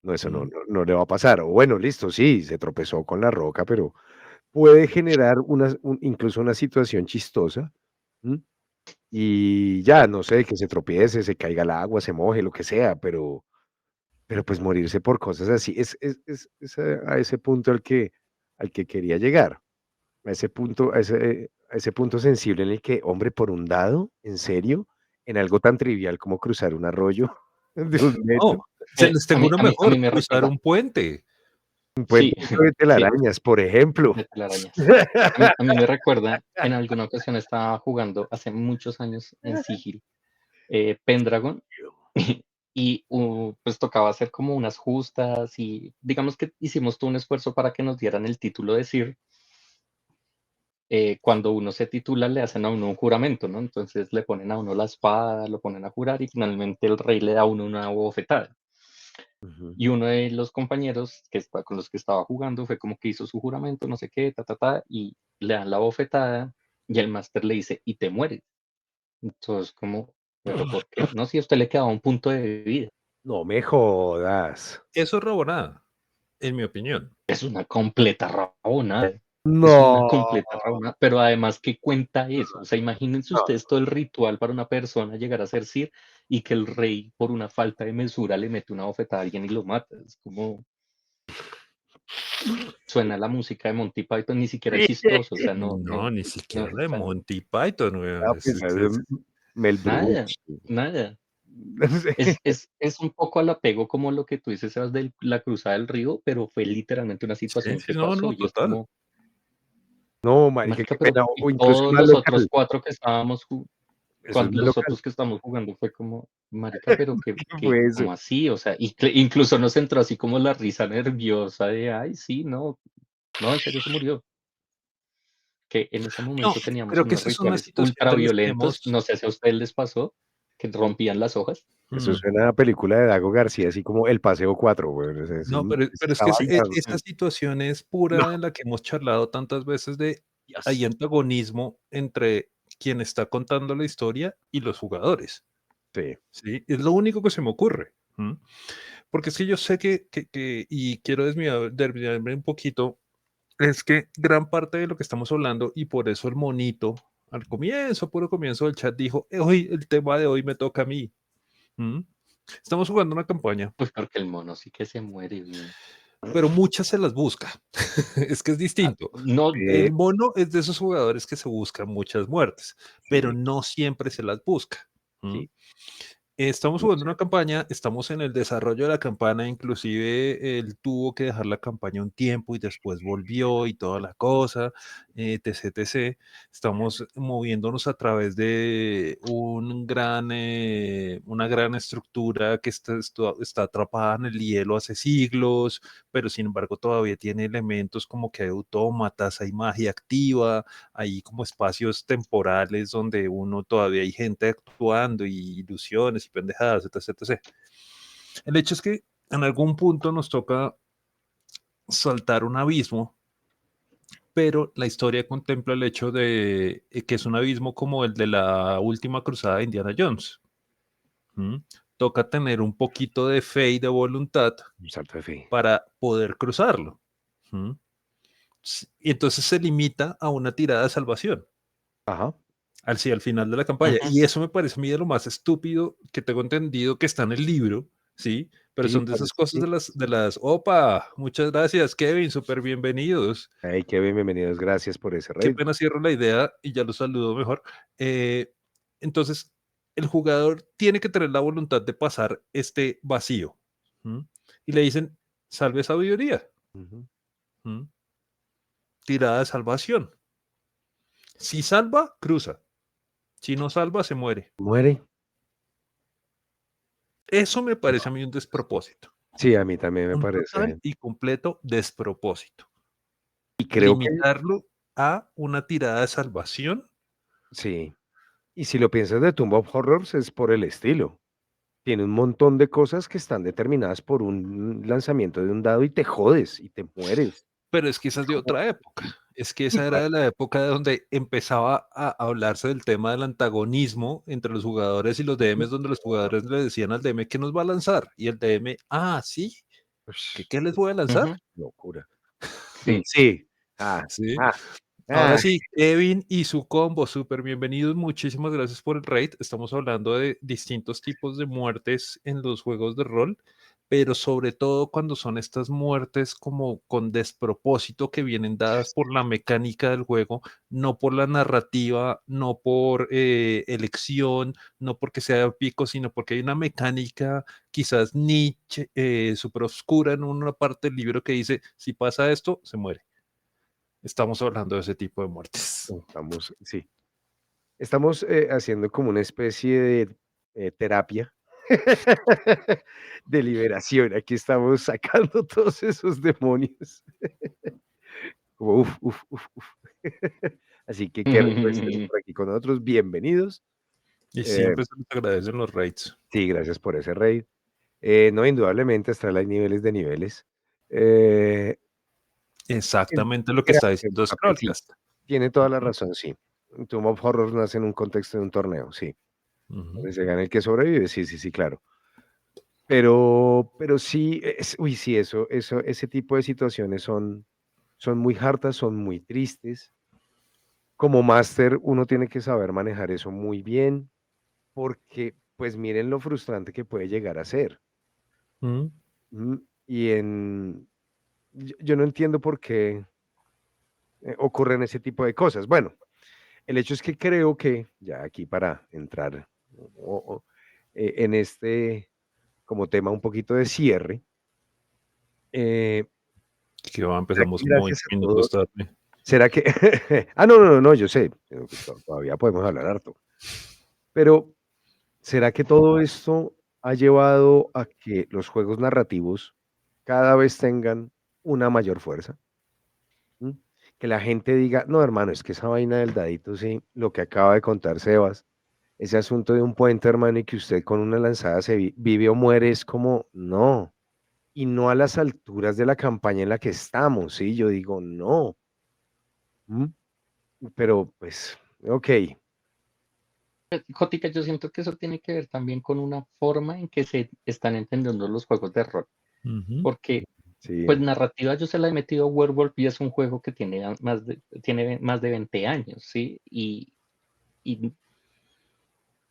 no, eso no
Mm.
no no le va a pasar, o bueno, listo, sí, se tropezó con la roca, pero puede generar incluso una situación chistosa, ¿mm? Y ya, no sé, que se tropiece, se caiga al agua, se moje, lo que sea, pero, pues, morirse por cosas así, es a ese punto al que quería llegar, a ese punto sensible en el que, hombre, por un dado, ¿en serio? ¿En algo tan trivial como cruzar un arroyo de 1 metro?
No, se les
a
tengo
mí,
una
a mí, a
mejor,
mí me
cruzar
recuerda,
un puente.
Un
sí,
puente de
sí,
telarañas, por ejemplo.
de telarañas. A mí me recuerda, en alguna ocasión estaba jugando hace muchos años en Sigil, Pendragon, y pues tocaba hacer como unas justas y digamos que hicimos todo un esfuerzo para que nos dieran el título de Sir. Cuando uno se titula le hacen a uno un juramento, ¿no? Entonces le ponen a uno la espada, lo ponen a jurar y finalmente el rey le da a uno una bofetada.
Ujú.
Y uno de los compañeros con los que estaba jugando fue como que hizo su juramento, no sé qué, y le dan la bofetada y el máster le dice, y te mueres. Entonces, como, ¿pero por qué? No, si a usted le quedaba un punto de vida.
No me jodas.
Eso es rabonada, en mi opinión.
Es una completa rabona. Es una
No,
completa rabona, pero además, ¿qué cuenta eso? O sea, imagínense
no.
ustedes todo el ritual para una persona llegar a ser Sir y que el rey, por una falta de mesura, le mete una bofetada a alguien y lo mata. Es como suena la música de Monty Python, ni siquiera es chistoso, o sea,
No, ni
no,
siquiera
o
la de
sea,
Monty Python, weón.
Ah, pues, Mel
nada,
Brooks.
nada.
No sé.
Es un poco al apego como lo que tú dices, Sebas, de la cruzada del río, pero fue literalmente una
Sí,
situación
sí,
que
no,
pasó
no,
y es
total.
como,
No, marica,
marica,
qué
pero
pena,
y
o incluso
todos
más
los otros
local.
4 que estábamos
Eso es más
los
local.
otros que estamos jugando fue como, marica, pero
¿Qué fue eso?
¿cómo así? O sea, incluso nos entró así como la risa nerviosa de, ay, sí, no, no, en serio se murió. Que en ese
No,
momento teníamos
creo que
unos
esa es una
rituales
situación
ultra
de las que
violentos,
hemos.
no sé si a ustedes les pasó, que rompían las hojas.
Eso
Mm,
suena a película de Dago García, así como El Paseo 4, güey. O sea,
no, pero es
está
que
bailando.
esa
Mm,
situación es
No,
pura de la que hemos charlado tantas veces de hay
Dios.
antagonismo entre quien está contando la historia y los jugadores.
sí,
¿Sí? Es lo único que se me ocurre. Porque es que yo sé y quiero desviarme un poquito, es que gran parte de lo que estamos hablando, y por eso el monito, al comienzo, puro comienzo del chat, dijo, hoy el tema de hoy me toca a mí". ¿Mm? Estamos jugando una campaña,
Pues porque el mono sí que se muere bien.
pero muchas se las busca. Es que es
Ah,
distinto.
no,
eh,
El mono es de esos jugadores que se buscan muchas muertes, pero
sí,
no siempre se las busca. ¿Mm?
sí,
Estamos
no
jugando
sé.
una campaña, estamos en el desarrollo de la campaña, inclusive él tuvo que dejar la campaña un tiempo y después volvió y toda la cosa, etc, etc. Estamos moviéndonos a través de una gran estructura que está atrapada en el hielo hace siglos, pero sin embargo todavía tiene elementos como que hay autómatas, hay magia activa, hay como espacios temporales donde uno todavía hay gente actuando y ilusiones y pendejadas, etc, etc. El hecho es que en algún punto nos toca saltar un abismo, pero la historia contempla el hecho de que es un abismo como el de la última cruzada de Indiana Jones. ¿Mm? Toca tener un poquito de fe y de voluntad
Un salto de fe.
para poder cruzarlo. ¿Mm? Y entonces se limita a una tirada de salvación.
Ajá,
Al final de la campaña.
ujú,
Y eso me parece a mí de lo más estúpido que tengo entendido que está en el libro, ¿sí? Pero
sí,
son de esas
parece,
cosas
sí.
opa, muchas gracias, Kevin, súper bienvenidos.
Hey, Kevin, bienvenidos, gracias por ese
Qué
raid.
pena cierro la idea y ya lo saludo mejor. Entonces, el jugador tiene que tener la voluntad de pasar este vacío. ¿M? Y le dicen, salve sabiduría,
Ujú.
¿m? Tirada de salvación. Si salva, cruza. Si no salva, se muere.
Muere.
Eso me parece a mí un despropósito.
Sí, a mí también me
Un
parece.
total y completo despropósito.
Y creo que
Limitarlo a una tirada de salvación,
sí. Y si lo piensas de Tomb of Horrors es por el estilo. Tiene un montón de cosas que están determinadas por un lanzamiento de un dado y te jodes y te mueres.
pero es que esa
Es
es de
como
otra época. Es que
sí,
esa era de la época donde empezaba a hablarse del tema del antagonismo entre los jugadores y los DMs, donde los jugadores le decían al DM que nos va a lanzar. Y el DM, sí,
ush,
¿qué les voy a lanzar?
ujú,
locura.
sí.
Sí. Ah,
Sí.
ah,
Ahora
ah,
sí, Kevin y su combo, súper bienvenidos, muchísimas gracias por el raid. Estamos hablando de distintos tipos de muertes en los juegos de rol, pero sobre todo cuando son estas muertes como con despropósito que vienen dadas por la mecánica del juego, no por la narrativa, no por elección, no porque sea épico, sino porque hay una mecánica quizás niche, súper oscura en una parte del libro que dice, si pasa esto, se muere. Estamos hablando de ese tipo de muertes.
estamos sí. Estamos, haciendo como una especie de, terapia de liberación. Aquí estamos sacando todos esos demonios. Como uf, uf, uf, uf. Así que qué rico estén por aquí con nosotros. Bienvenidos.
Y
Eh,
siempre se les agradecen los raids.
sí, gracias por ese raid. No, indudablemente, hasta hay niveles de niveles. En
Exactamente lo que está
gracias,
diciendo
papi, sí,
Scrollcast.
tiene toda la
Ujú,
razón, sí. Tomb of Horror nace en un contexto de un torneo, sí.
ujú.
Donde se gana el que sobrevive, sí, sí, sí, claro. Pero sí, uy, sí, ese tipo de situaciones son son muy hartas, son muy tristes. Como máster, uno tiene que saber manejar eso muy bien, porque, pues, miren lo frustrante que puede llegar a ser.
Mm,
Mm, y en yo no entiendo por qué, ocurren ese tipo de cosas. Bueno, el hecho es que creo que, ya aquí para entrar en este como tema un poquito de cierre, eh,
que va,
¿será que
empezamos como
gracias
20
a todo
minutos tarde.
será que no, yo sé, pero que todavía podemos hablar harto. Pero, ¿será que todo esto ha llevado a que los juegos narrativos cada vez tengan una mayor fuerza? ¿Mm? Que la gente diga: "No, hermano, es que esa vaina del dadito, sí, lo que acaba de contar Sebas, ese asunto de un puente, hermano, y que usted con una lanzada se vive o muere", es como, no, y no a las alturas de la campaña en la que estamos, ¿sí? Yo digo: "No". ¿Mm? Pero, pues, okey.
Jótica, yo siento que eso tiene que ver también con una forma en que se están entendiendo los juegos de rol,
Ujú.
porque,
Sí.
pues, narrativa yo se la he metido a Werewolf y es un juego que tiene más de 20 años, ¿sí? Y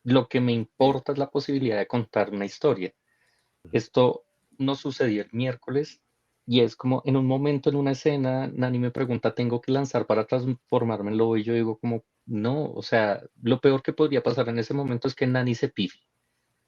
lo que me importa es la posibilidad de contar una historia. Esto no sucedió el miércoles y es como en un momento, en una escena, Nani me pregunta, ¿tengo que lanzar para transformarme en lobo? Y yo digo como, no, o sea, lo peor que podría pasar en ese momento es que Nani se pifie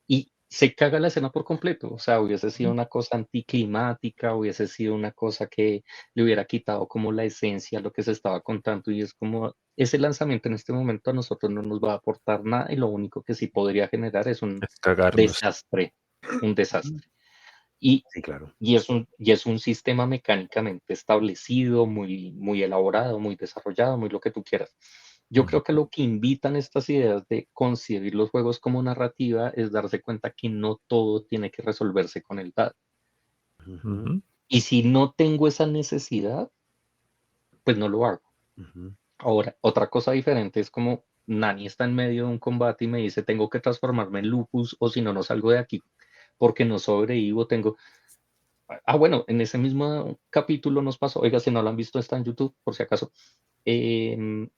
y se caga la escena por completo. O sea, hubiese sido una cosa anticlimática, hubiese sido una cosa que le hubiera quitado como la esencia a lo que se estaba contando. Y es como, ese lanzamiento en este momento a nosotros no nos va a aportar nada y lo único que sí podría generar es un
Es cagarnos.
desastre, un
Ujú.
desastre. Y,
Sí, claro.
y es un sistema mecánicamente establecido, muy, muy elaborado, muy desarrollado, muy lo que tú quieras. Yo creo que
Ujú,
lo que invitan estas ideas de concebir los juegos como narrativa es darse cuenta que no todo tiene que resolverse con el dado.
Ujú,
ujú.
Y si no tengo esa necesidad, pues no lo hago.
ujú.
Ahora, otra cosa diferente es como Nani está en medio de un combate y me dice, tengo que transformarme en lupus o si no, no salgo de aquí porque no sobrevivo, tengo. Bueno, en ese mismo capítulo nos pasó, oiga, si no lo han visto, está en YouTube, por si acaso. em,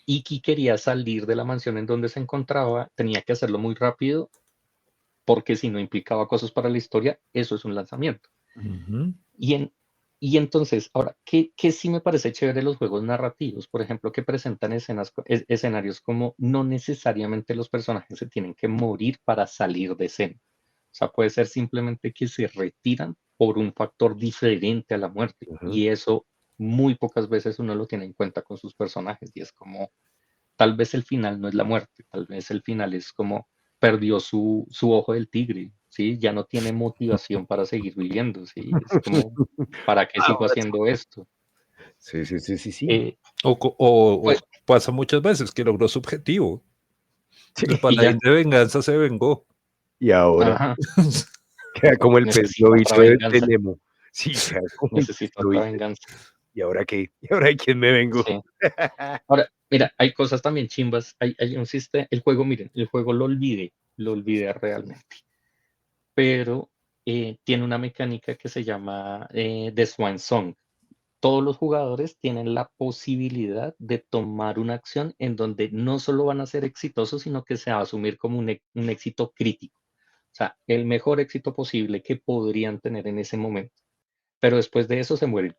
Iki quería salir de la mansión en donde se encontraba, tenía que hacerlo muy rápido, porque si no implicaba cosas para la historia, eso es un lanzamiento.
Ujú.
Y, en, y entonces, ahora, ¿qué sí me parece chévere los juegos narrativos? Por ejemplo, que presentan escenarios como no necesariamente los personajes se tienen que morir para salir de escena. O sea, puede ser simplemente que se retiran por un factor diferente a la muerte.
Ujú.
Y eso muy pocas veces uno lo tiene en cuenta con sus personajes. Y es como, tal vez el final no es la muerte, tal vez el final es como perdió su ojo del tigre, ¿sí? Ya no tiene motivación para seguir viviendo, ¿sí? Es como, ¿para qué sigo
Ahora sí.
haciendo esto?
Sí, sí, sí, sí, sí.
Eh,
O
pues,
pasa muchas veces que logró su objetivo.
Sí,
El
y
paladín
ya,
de venganza se vengó.
y ahora
ajá,
queda como el pez
necesita otra
globito de
venganza,
Nemo. Sí, queda como el pez
necesita otra
globito.
venganza,
¿Y ahora qué? ¿Y ahora de quién me vengo?
sí. Ahora, mira, hay cosas también chimbas, hay un sistema, el juego, miren, el juego lo olvidé realmente, pero tiene una mecánica que se llama The Swan Song. Todos los jugadores tienen la posibilidad de tomar una acción en donde no solo van a ser exitosos, sino que se va a asumir como un éxito crítico. O sea, el mejor éxito posible que podrían tener en ese momento. Pero después de eso se mueren.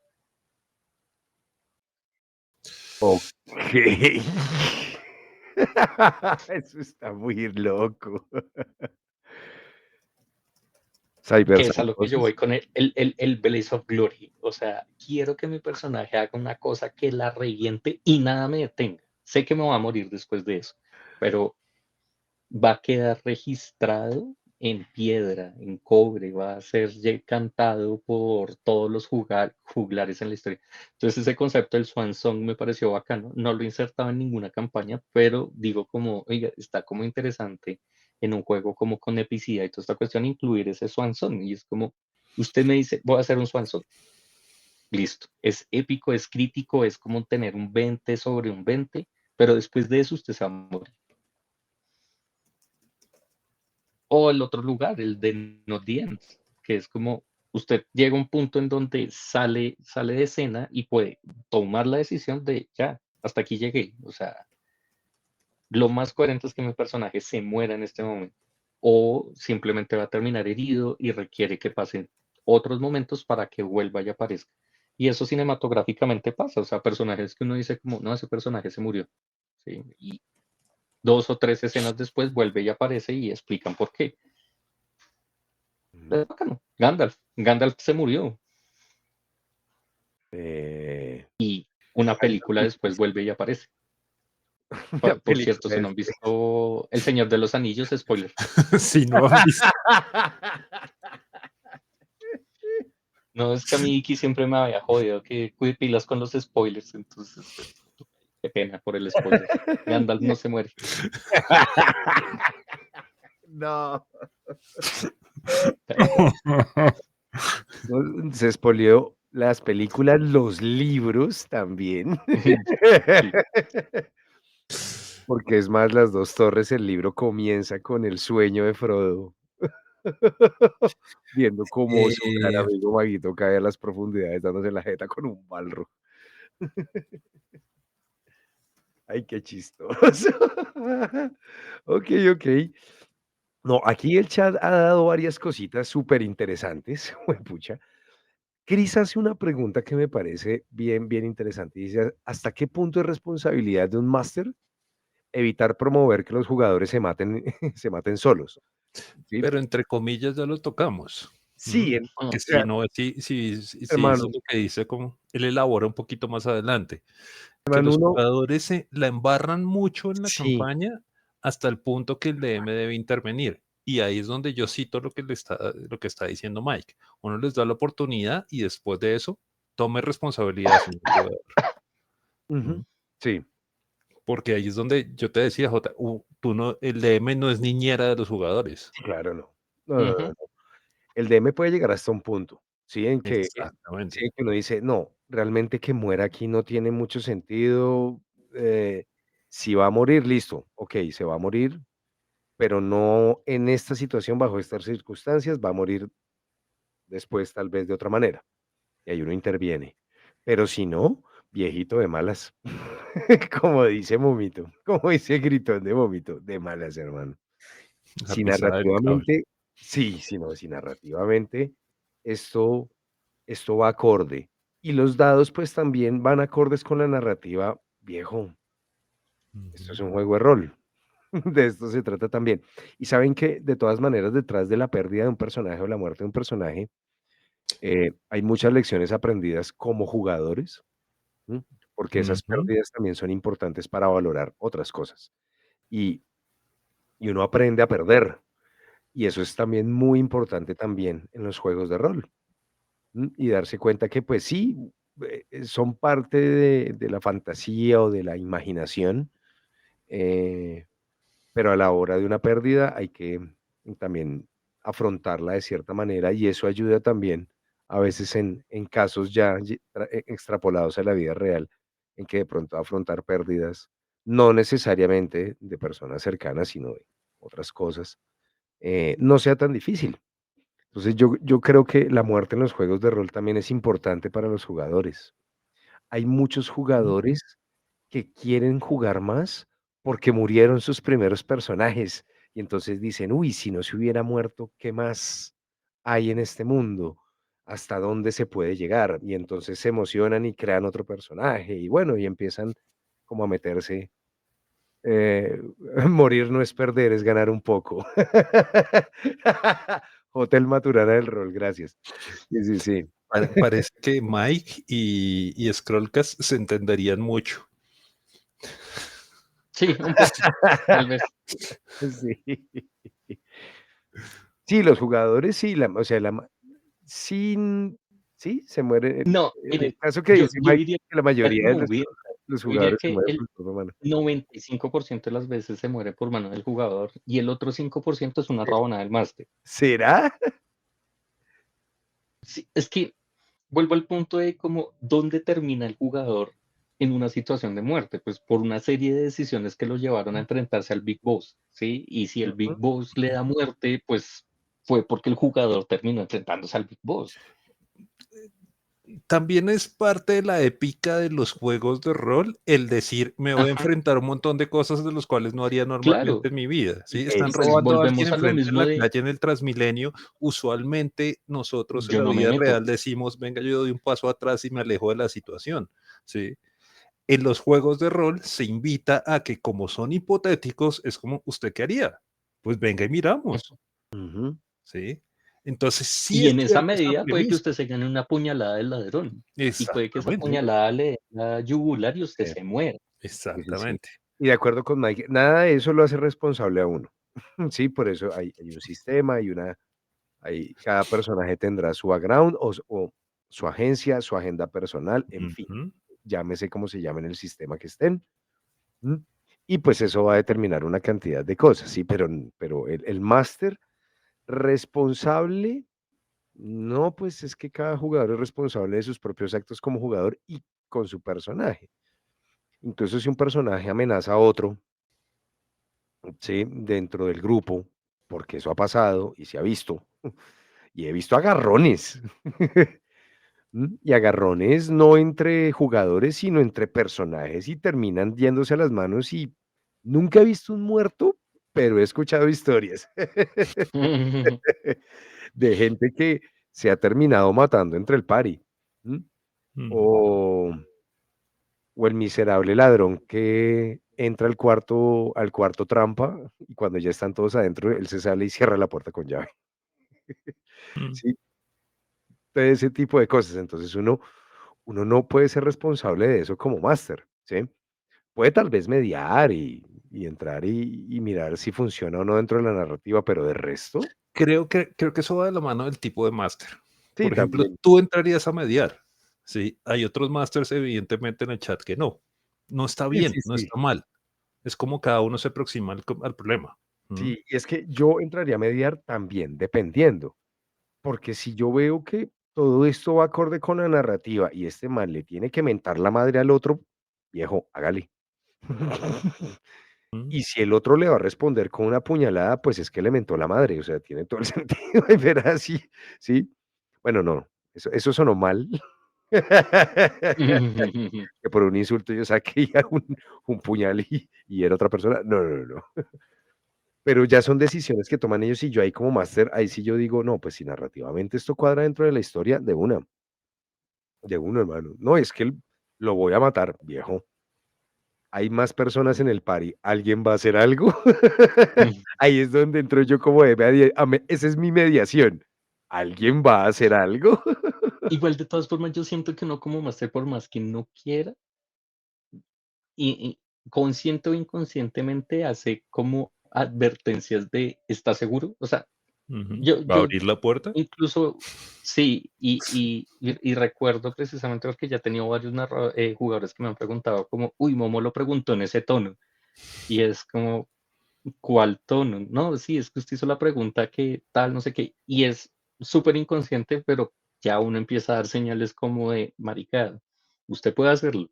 Okey. Eso está muy loco.
Que es a lo que yo
Cyberpsychosis.
voy con el Blaze of Glory. O sea, quiero que mi personaje haga una cosa que la reviente y nada me detenga. Sé que me va a morir después de eso, pero va a quedar registrado en piedra, en cobre, va a ser cantado por todos los juglares en la historia. Entonces ese concepto del Swan Song me pareció bacano. No lo insertaba en ninguna campaña, pero digo como, oiga, está como interesante en un juego como con epicidad y toda esta cuestión, incluir ese Swan Song. Y es como, usted me dice, voy a hacer un Swan Song. Listo. Es épico, es crítico, es como tener un 20 sobre un 20, pero después de eso usted se va a morir. O el otro lugar, el de Not the End, que es como, usted llega a un punto en donde sale de escena y puede tomar la decisión de ya, hasta aquí llegué. O sea, lo más coherente es que mi personaje se muera en este momento. O simplemente va a terminar herido y requiere que pasen otros momentos para que vuelva y aparezca. Y eso cinematográficamente pasa. O sea, personajes que uno dice como, no, ese personaje se murió. ¿Sí? Y 2 o 3 escenas después vuelve y aparece y explican por qué.
Ujú.
Es bacano. Gandalf se murió.
Eh,
Y una
algo
película después
difícil.
vuelve y aparece.
Una
Por cierto,
película
si no han
después.
visto El Señor de los Anillos, spoiler.
Si no han visto.
No, es que a mí Iki siempre me había jodido que cuide pilas con los spoilers, entonces, pues, qué pena por el spoiler. Gandalf no se muere.
No. No, se expolió las películas, los libros también.
Sí.
Porque es más, Las dos torres, el libro comienza con el sueño de Frodo, viendo cómo su gran
Eh,
amigo Maguito cae a las profundidades dándose la jeta con un balro. Ay, qué chistoso. Okey, okey. No, aquí el chat ha dado varias cositas superinteresantes, juepucha. Chris hace una pregunta que me parece bien, bien interesante. Dice: ¿hasta qué punto es responsabilidad de un máster evitar promover que los jugadores se maten se maten solos? ¿Sí?
pero entre comillas ya lo tocamos.
Sí,
Porque
o
si
sea,
no, si eso
hermano,
es lo que dice, como él elabora un poquito más adelante, que
hermano,
los
uno
jugadores se la embarran mucho en la
sí,
campaña hasta el punto que el DM debe intervenir. Y ahí es donde yo cito lo que está diciendo Mike. Uno les da la oportunidad y después de eso, tome responsabilidad, señor jugador.
ujú,
¿Mm?
sí,
Porque ahí es donde yo te decía, Jota, tú no, el DM no es niñera de los jugadores.
sí, claro, no. No, no, no,
Ujú.
no. El DM puede llegar hasta un punto, ¿sí? Sí,
Exactamente.
en que uno dice: "No, realmente que muera aquí no tiene mucho sentido, eh, si va a morir, listo, okey, se va a morir, pero no en esta situación, bajo estas circunstancias, va a morir después, tal vez de otra manera". Y ahí uno interviene. Pero si no, viejito de malas. Como dice Momito, como dice Gritón de Momito, de malas, hermano.
La
Si
pisada del cable.
narrativamente sí, si no, si narrativamente esto esto va acorde. Y los dados, pues, también van acordes con la narrativa. Viejo, esto es
Ujú.
un juego de rol. De esto se trata también. Y saben que, de todas maneras, detrás de la pérdida de un personaje o la muerte de un personaje, hay muchas lecciones aprendidas como jugadores, ¿m? Porque esas
Ujú.
pérdidas también son importantes para valorar otras cosas. Y y uno aprende a perder, y eso es también muy importante también en los juegos de rol, y darse cuenta que, pues sí, son parte de la fantasía o de la imaginación, eh, pero a la hora de una pérdida hay que también afrontarla de cierta manera, y eso ayuda también a veces en casos ya extrapolados a la vida real, en que de pronto afrontar pérdidas, no necesariamente de personas cercanas, sino de otras cosas, no sea tan difícil. Entonces, yo creo que la muerte en los juegos de rol también es importante para los jugadores. Hay muchos
Ujú.
jugadores que quieren jugar más porque murieron sus primeros personajes, y entonces dicen: "Uy, si no se hubiera muerto, ¿qué más hay en este mundo? ¿Hasta dónde se puede llegar?". Y entonces se emocionan y crean otro personaje, y bueno, y empiezan como a meterse, eh, morir no es perder, es ganar un poco. Hotel Maturana del rol, gracias. Sí, sí, sí.
Parece que Mike y Scrollcast se entenderían mucho.
Sí, un poco, tal vez.
Sí. Sí, los jugadores sí, o sea, sí, sí, se muere.
No,
En el
mire,
caso que
yo
dice
yo
Mike,
diría
que la
que
mayoría de
no hubiera,
los
yo diría
jugadores se
que
mueren
el
por culpa humana.
95% de las veces se muere por mano del jugador y el otro 5% es una rabonada del máster.
¿Será?
Sí, es que vuelvo al punto de como dónde termina el jugador en una situación de muerte, pues por una serie de decisiones que lo llevaron a enfrentarse al Big Boss, ¿sí? Y si el Big
Ujú.
Boss le da muerte, pues fue porque el jugador terminó enfrentándose al Big Boss.
También es parte de la épica de los juegos de rol el decir, me voy a
Ajá,
enfrentar a un montón de cosas de los cuales no haría normalmente
claro.
en mi vida, ¿sí? Están
Y pues
Exacto.
robando a alguien
volvemos a lo
enfrente en
mismo
la
de
calle en el Transmilenio. Usualmente nosotros en
yo
la
no me
vida
meto.
real decimos, venga, yo doy un paso atrás y me alejo de la situación, ¿sí? En los juegos de rol se invita a que como son hipotéticos, es como, ¿usted qué haría? Pues venga y miramos,
Ujú.
Ujú.
¿sí? Entonces sí
Y
es
en esa
cierta esa
medida puede que
premisa.
usted se gane una puñalada del ladrón, y puede que esa
Exactamente,
puñalada le dé la yugular y usted
Sí,
se muera.
sí, sí, sí.
exactamente.
Y de acuerdo con Mike, nada de eso lo hace responsable a uno. Sí, por eso hay un sistema, cada personaje tendrá su background o su agencia, su agenda personal, en fin,
Ujú.
llámese como se llame en el sistema que estén. ¿M? Y pues eso va a determinar una cantidad de cosas, sí, pero el máster responsable, no, pues es que cada jugador es responsable de sus propios actos como jugador y con su personaje. Incluso si un personaje amenaza a otro, sí, dentro del grupo, porque eso ha pasado y se ha visto, y he visto agarrones. Y agarrones no entre jugadores, sino entre personajes y terminan yéndose a las manos y nunca he visto un muerto, pero he escuchado historias de gente que se ha terminado matando entre el party, ¿m?
Mm,
O o el miserable ladrón que entra al cuarto trampa y cuando ya están todos adentro, él se sale y cierra la puerta con llave.
mm.
Sí, todo ese tipo de cosas. Entonces uno no puede ser responsable de eso como máster, ¿sí? Puede tal vez mediar y entrar y mirar si funciona o no dentro de la narrativa, pero de resto,
Creo que eso va de la mano del tipo de máster.
sí,
Por ejemplo,
también.
tú entrarías a mediar, ¿sí? Hay otros másters, evidentemente, en el chat que no. No está
Sí, sí,
bien, no
sí.
está mal. Es como cada uno se aproxima al problema. ¿Mm?
Sí, y es que yo entraría a mediar también, dependiendo, porque si yo veo que todo esto va acorde con la narrativa y este man le tiene que mentar la madre al otro, viejo, hágale.
Mm.
Y si el otro le va a responder con una puñalada, pues es que le mentó la madre, o sea, tiene todo el sentido, y verás, sí, sí. Bueno, no, eso sonó mal. Que por un insulto yo saqué ya un puñal y era otra persona. No, no, no, no. Pero ya son decisiones que toman ellos y yo ahí como máster, ahí sí yo digo: "No, pues si narrativamente esto cuadra dentro de la historia, de una, hermano. No, es que lo voy a matar, viejo. Hay más personas en el party, ¿alguien va a hacer algo?" Ahí es donde entro yo como de esa es mi mediación. ¿Alguien va a hacer algo?
Igual de todas formas, yo siento que uno como máster, por más que no quiera, y consciente o inconscientemente hace como advertencias de: ¿estás seguro? O sea,
Ujú. ¿Va a
yo
abrir la puerta?
incluso sí, y recuerdo precisamente porque ya he tenido varios jugadores que me han preguntado como: "Uy, Momo lo preguntó en ese tono", y es como, ¿cuál tono? No, sí, es que usted hizo la pregunta que tal, no sé qué, y es súper inconsciente, pero ya uno empieza a dar señales como de: "Marica, usted puede hacerlo,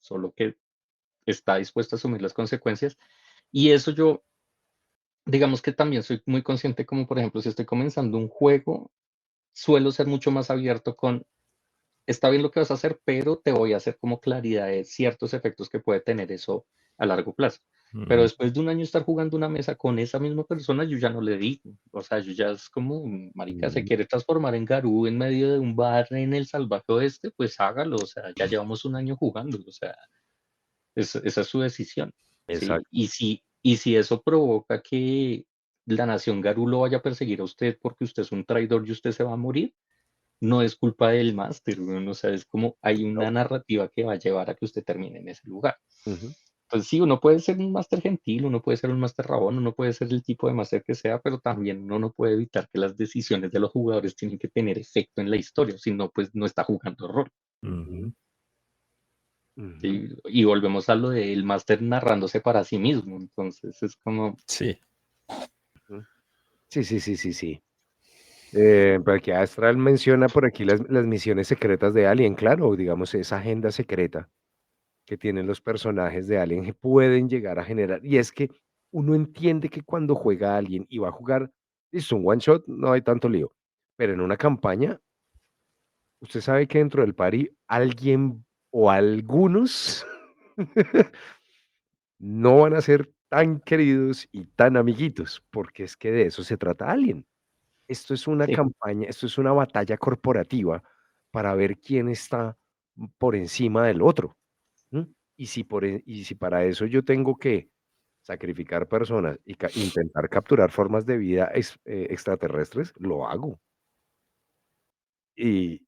solo que está dispuesto a asumir las consecuencias". Y eso yo, digamos que también soy muy consciente, como por ejemplo, si estoy comenzando un juego, suelo ser mucho más abierto con: está bien lo que vas a hacer, pero te voy a hacer como claridad de ciertos efectos que puede tener eso a largo plazo. Pero
Ujú,
después de un año estar jugando una mesa con esa misma persona, yo ya no le digo. O sea, yo ya es como, marica, se
Mm,
quiere transformar en Garú en medio de un bar en el salvaje oeste, pues hágalo. O sea, ya llevamos un año jugando. O sea, esa es su decisión, ¿sí?
exacto.
Y si eso provoca que la nación Garú lo vaya a perseguir a usted porque usted es un traidor y usted se va a morir, no es culpa del máster, weón, o sea, es como hay
No.
una narrativa que va a llevar a que usted termine en ese lugar.
Ujú.
Entonces, sí, uno puede ser un máster gentil, uno puede ser un máster rabón, uno puede ser el tipo de máster que sea, pero también uno no puede evitar que las decisiones de los jugadores tienen que tener efecto en la historia, si no, pues no está jugando rol.
Ujú,
ujú.
ujú,
¿Sí? Y volvemos a lo del máster narrándose para sí mismo, entonces es como,
Sí.
ujú. Sí, sí, sí, sí, sí. Porque Astral menciona por aquí las misiones secretas de Alien, claro, digamos, esa agenda secreta que tienen los personajes de Alien que pueden llegar a generar. Y es que uno entiende que cuando juega a Alien y va a jugar Listo, un one shot, no hay tanto lío. Pero en una campaña, usted sabe que dentro del party alguien o algunos no van a ser tan queridos y tan amiguitos, porque es que de eso se trata Alien. Esto es una
Sí.
campaña, esto es una batalla corporativa para ver quién está por encima del otro. ¿M? Y si para eso yo tengo que sacrificar personas y intentar capturar formas de vida extraterrestres, lo hago. Y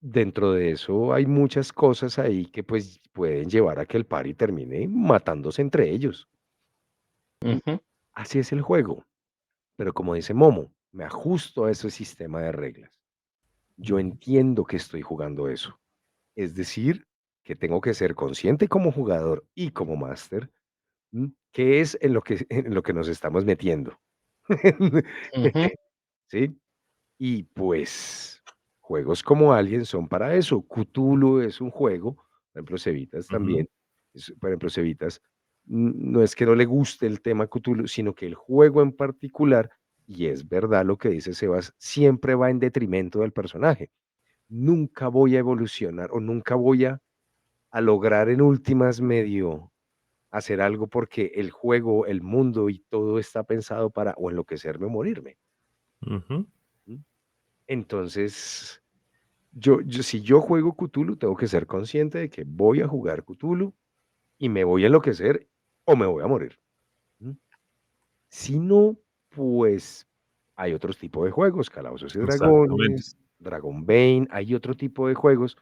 dentro de eso hay muchas cosas ahí que pues pueden llevar a que el party termine matándose entre ellos. ¿M?
Ujú,
Así es el juego. Pero como dice Momo, me ajusto a ese sistema de reglas. Yo
Ujú,
entiendo que estoy jugando eso. Es decir, que tengo que ser consciente como jugador y como máster, qué es en lo que en lo que nos estamos metiendo.
ujú,
¿Sí? Y pues, juegos como Alien son para eso. Cthulhu es un juego, por ejemplo, Cevitas
ujú,
también, por ejemplo, Cevitas, no es que no le guste el tema Cthulhu, sino que el juego en particular, y es verdad lo que dice Sebas, siempre va en detrimento del personaje. Nunca voy a evolucionar o nunca voy a lograr en últimas medio hacer algo porque el juego, el mundo y todo está pensado para o enloquecerme o morirme.
ujú,
¿M? Entonces, si yo juego Cthulhu, tengo que ser consciente de que voy a jugar Cthulhu y me voy a enloquecer o me voy a morir. ¿M? Si no, pues hay otros tipos de juegos, Calabozos y
exactamente.
Dragones, Dragonbane, hay otro tipo de juegos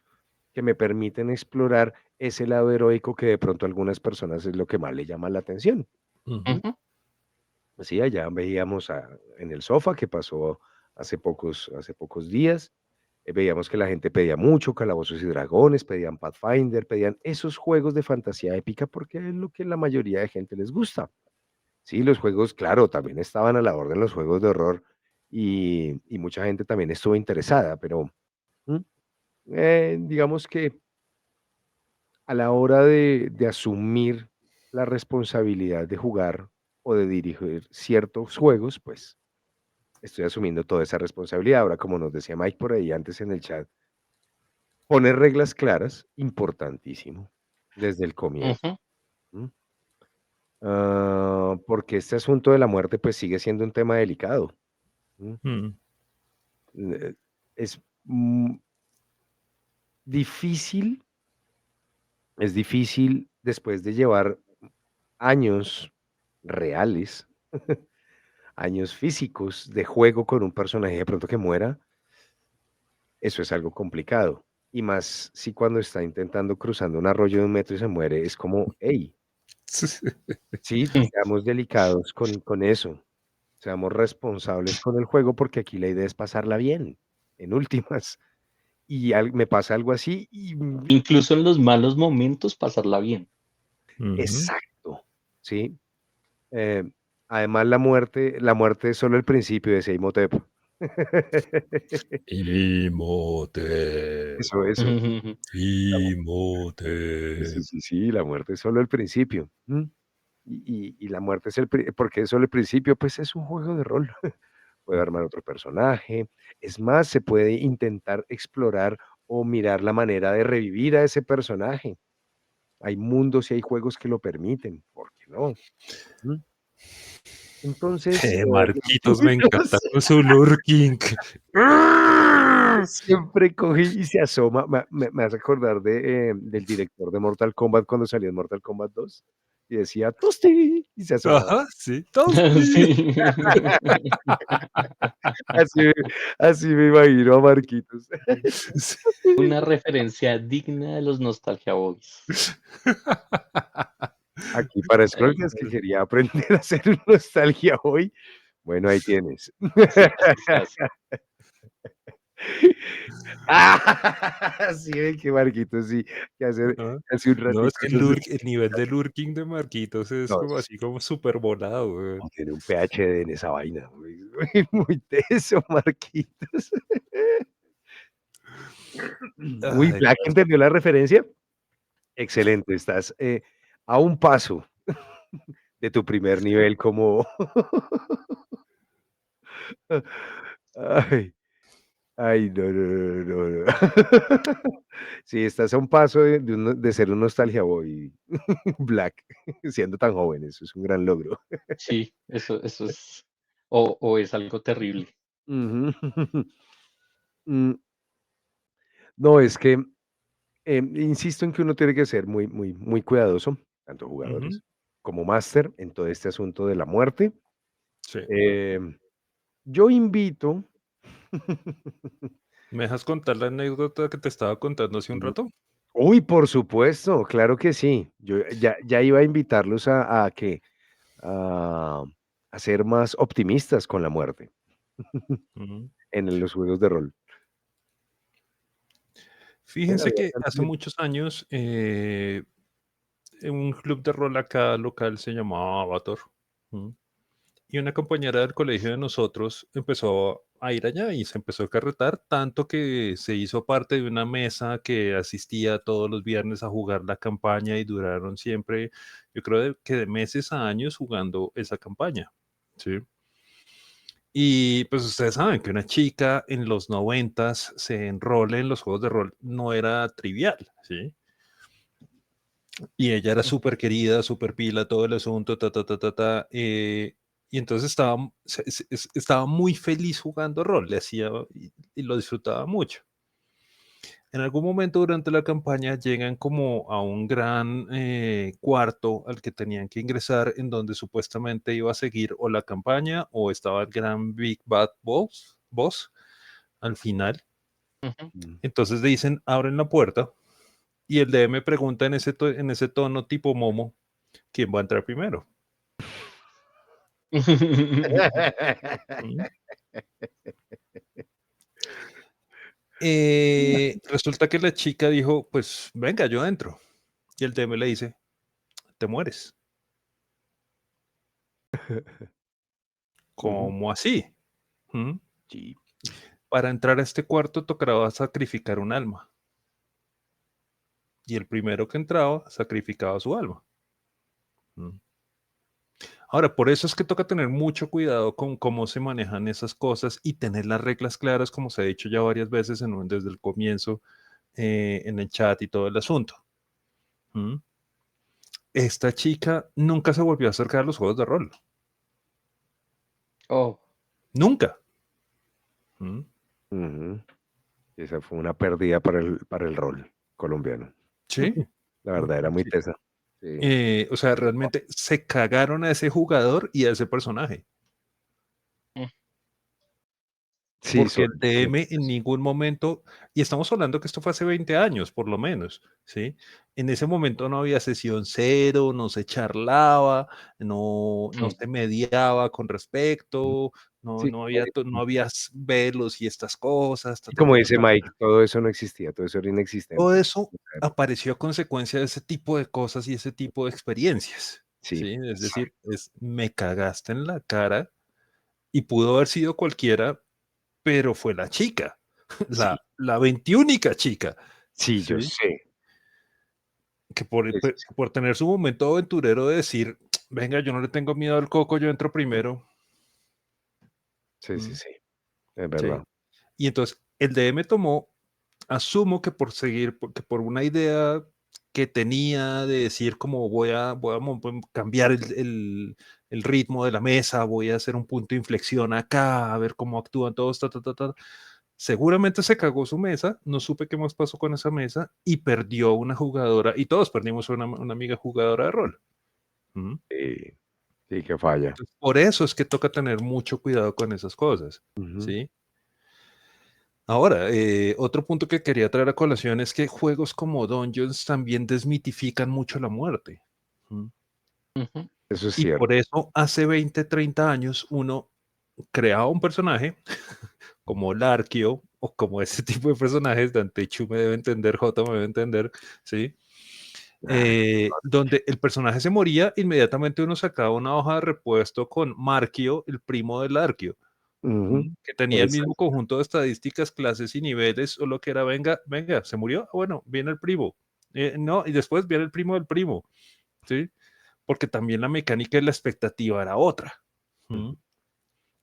que me permiten explorar ese lado heroico que de pronto a algunas personas es lo que más le llama la atención. ¿M?
Ujú,
Sí, allá veíamos en el sofá que pasó hace pocos días. Veíamos que la gente pedía mucho Calabozos y Dragones, pedían Pathfinder, pedían esos juegos de fantasía épica porque es lo que la mayoría de gente les gusta. Sí, los juegos, claro, también estaban a la orden los juegos de horror y mucha gente también estuvo interesada, pero ¿m? Digamos que a la hora de asumir la responsabilidad de jugar o de dirigir ciertos juegos, pues estoy asumiendo toda esa responsabilidad. Ahora, como nos decía Mike por ahí antes en el chat, poner reglas claras, importantísimo, desde el comienzo.
ujú,
¿M? Porque este asunto de la muerte, pues, sigue siendo un tema delicado, ¿m?
mm,
Eh, es, difícil es difícil después de llevar años reales, años físicos de juego con un personaje de pronto que muera, eso es algo complicado. Y más si cuando está intentando cruzando un arroyo de 1 metro y se muere, es como, hey, sí,
mm,
seamos delicados con eso, seamos responsables con el juego, porque aquí la idea es pasarla bien, en últimas. Y me pasa algo así y
incluso en los malos momentos pasarla bien.
ujú.
exacto, ¿sí? Eh, Además, la muerte es solo el principio, decía Imhotep.
Imhotep,
Eso.
Ujú,
La mu sí,
Imhotep.
sí, sí, la muerte es solo el principio, y la muerte es ¿por qué es solo el principio? Pues es un juego de rol. Puede armar otro personaje. Es más, se puede intentar explorar o mirar la manera de revivir a ese personaje. Hay mundos y hay juegos que lo permiten, ¿por qué no? ¿Mm? Entonces,
Marquitos me
no
encanta
sé,
con su lurking.
siempre coge y se asoma. Me hace acordar del director de Mortal Kombat cuando salió en Mortal Kombat 2 y decía: "Tosti", y se asomaba.
Ajá, sí, Toasty.
sí.
Así así me imagino a Marquitos.
Una referencia digna de los Nostalgia Boys.
Aquí para
Ay,
Scrollcast que quería aprender a hacer un nostalgia hoy, bueno, ahí tienes.
sí, así se hace.
Sí, ve que Marquitos sí, que
Ajá.
hace un
No, es
ratico
que
nos
el nivel de lurking de Marquitos es
no,
como así como súper volado, weón.
tiene un PhD en esa vaina, muy muy teso, Marquitos. Uy,
Ay,
Black
parce.
entendió la referencia. Excelente, estás, a un paso de tu primer nivel como Ay, ay, no, no, no, no, no. Sí, estás a un paso de ser un nostalgia boy black, siendo tan joven, eso es un gran logro.
Sí, eso es o es algo terrible.
Ujú. Mm, no, es que, insisto en que uno tiene que ser muy, muy, muy cuidadoso, tanto
Ujú,
jugadores como máster, en todo este asunto de la muerte.
sí.
Em, yo invito
¿Me dejas contar la anécdota que te estaba contando hace un
Ujú.
rato?
Uy, por supuesto, claro que sí. Yo ya iba a invitarlos a que a a ser más optimistas con la muerte
Ujú.
en los juegos de rol. Venga,
Fíjense que hace
adelante.
muchos años, en un club de rol acá local se llamaba Avatar. Ujú. Y una compañera del colegio de nosotros empezó a ir allá y se empezó a carretar, tanto que se hizo parte de una mesa que asistía todos los viernes a jugar la campaña y duraron siempre, yo creo que de meses a años jugando esa campaña. ¿Sí? Y pues ustedes saben que una chica en los 90 se enrole en los juegos de rol no era trivial, ¿sí? Y ella era
Ujú.
súper querida, súper pila, todo el asunto, y entonces estaba, estaba muy feliz jugando rol, le hacía y lo disfrutaba mucho. En algún momento durante la campaña llegan como a un gran cuarto al que tenían que ingresar, en donde supuestamente iba a seguir o la campaña o estaba el gran Big Bad Boss al final.
Ujú.
Mm.
Entonces dicen, abren la puerta y el DM pregunta en en ese tono tipo Momo, ¿quién va a entrar primero? ¿Mm? Resulta que la chica dijo, pues venga, yo entro. Y el DM le dice, te mueres.
Ujú.
¿Cómo así? ¿Mm?
Sí.
Para entrar a este cuarto tocaba sacrificar un alma. Y el primero que entraba sacrificaba su alma. ¿Mm? Ahora, por eso es que toca tener mucho cuidado con cómo se manejan esas cosas y tener las reglas claras, como se ha dicho ya varias veces desde el comienzo, en el chat y todo el asunto. ¿Mm? Esta chica nunca se volvió a acercar a los juegos de rol.
Oh,
Nunca. ¿Mm?
Ujú. Esa fue una pérdida para el rol colombiano.
Sí.
La
Mm,
verdad era muy
sí.
tesa. Sí.
O sea, realmente se cagaron a ese jugador y a ese personaje.
mm,
Sí,
Porque
sobre
el
todo
DM en ningún momento, y estamos hablando que esto fue hace 20 años, por lo menos, ¿sí? En ese momento no había sesión cero, no se charlaba, no
mm.
se mediaba con
Ujú.
respecto,
Sí,
no había velos y estas cosas,
y como dice
ta.
Mike, todo eso no existía, todo eso era
Todo
inexistente
eso
en esa época.
apareció a consecuencia de ese tipo de cosas y ese tipo de experiencias,
Sí,
¿sí? Es decir,
exacto.
me cagaste en la cara y pudo haber sido cualquiera, pero fue la chica,
Sí,
la veintiúnica chica,
sí, yo
¿sí?
sé.
Que
Sí, sí, sí.
por tener su momento aventurero de decir, venga, yo no le tengo miedo al coco, yo entro primero.
Sí, sí,
Mm,
sí, es
¿sí?
verdad.
Y entonces el DM tomó, asumo que por seguir, porque por una idea que tenía de decir como voy a cambiar el ritmo de la mesa, voy a hacer un punto de inflexión acá, a ver cómo actúan todos, seguramente se cagó su mesa, no supe qué más pasó con esa mesa y perdió una jugadora, y todos perdimos una amiga jugadora de rol. ¿Mm?
Sí, sí, que falla.
Entonces, por eso es que toca tener mucho cuidado con esas cosas,
Ujú.
¿sí? Ahora, otro punto que quería traer a colación es que juegos como Dungeons también desmitifican mucho la muerte. ¿Mm?
Ujú.
Eso es
Y
cierto.
por eso hace 20, 30 años uno creaba un personaje como Larkio o como ese tipo de personajes, Dante Chu me debe entender, J me debe entender, ¿sí?
Ah,
Donde el personaje se moría, inmediatamente uno sacaba una hoja de repuesto con Marquio, el primo de Larkio,
ujú,
que tenía el mismo
exacto.
conjunto de estadísticas, clases y niveles, o lo que era, venga, venga, se murió, bueno, viene el primo, no, y después viene el primo del primo, ¿sí? Porque también la mecánica y la expectativa era otra. ¿Mm?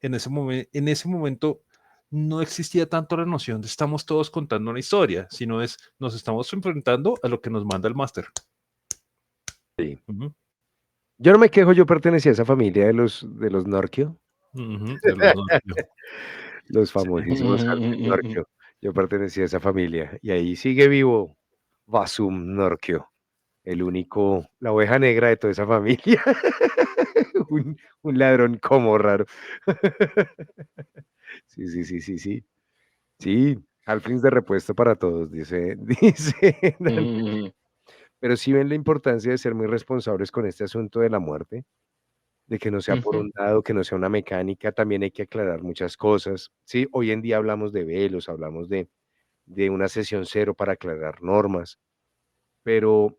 en ese momento no existía tanto la noción de estamos todos contando una historia, sino es nos estamos enfrentando a lo que nos manda el máster.
Sí.
Ujú,
Yo no me quejo, yo pertenecía a esa familia de los Norquio,
ujú, de los Norquio.
los
Sí.
famosísimos Alvin Norquio. Yo pertenecía a esa familia y ahí sigue vivo Basum Norquio, el único, la oveja negra de toda esa familia. Un ladrón como raro. Sí, sí, sí, sí, sí. Sí, Halflings de repuesto para todos, dice, dice Daniel. Pero sí ven la importancia de ser muy responsables con este asunto de la muerte, de que no sea por un lado, que no sea una mecánica, también hay que aclarar muchas cosas. Sí, hoy en día hablamos de velos, hablamos de una sesión cero para aclarar normas, pero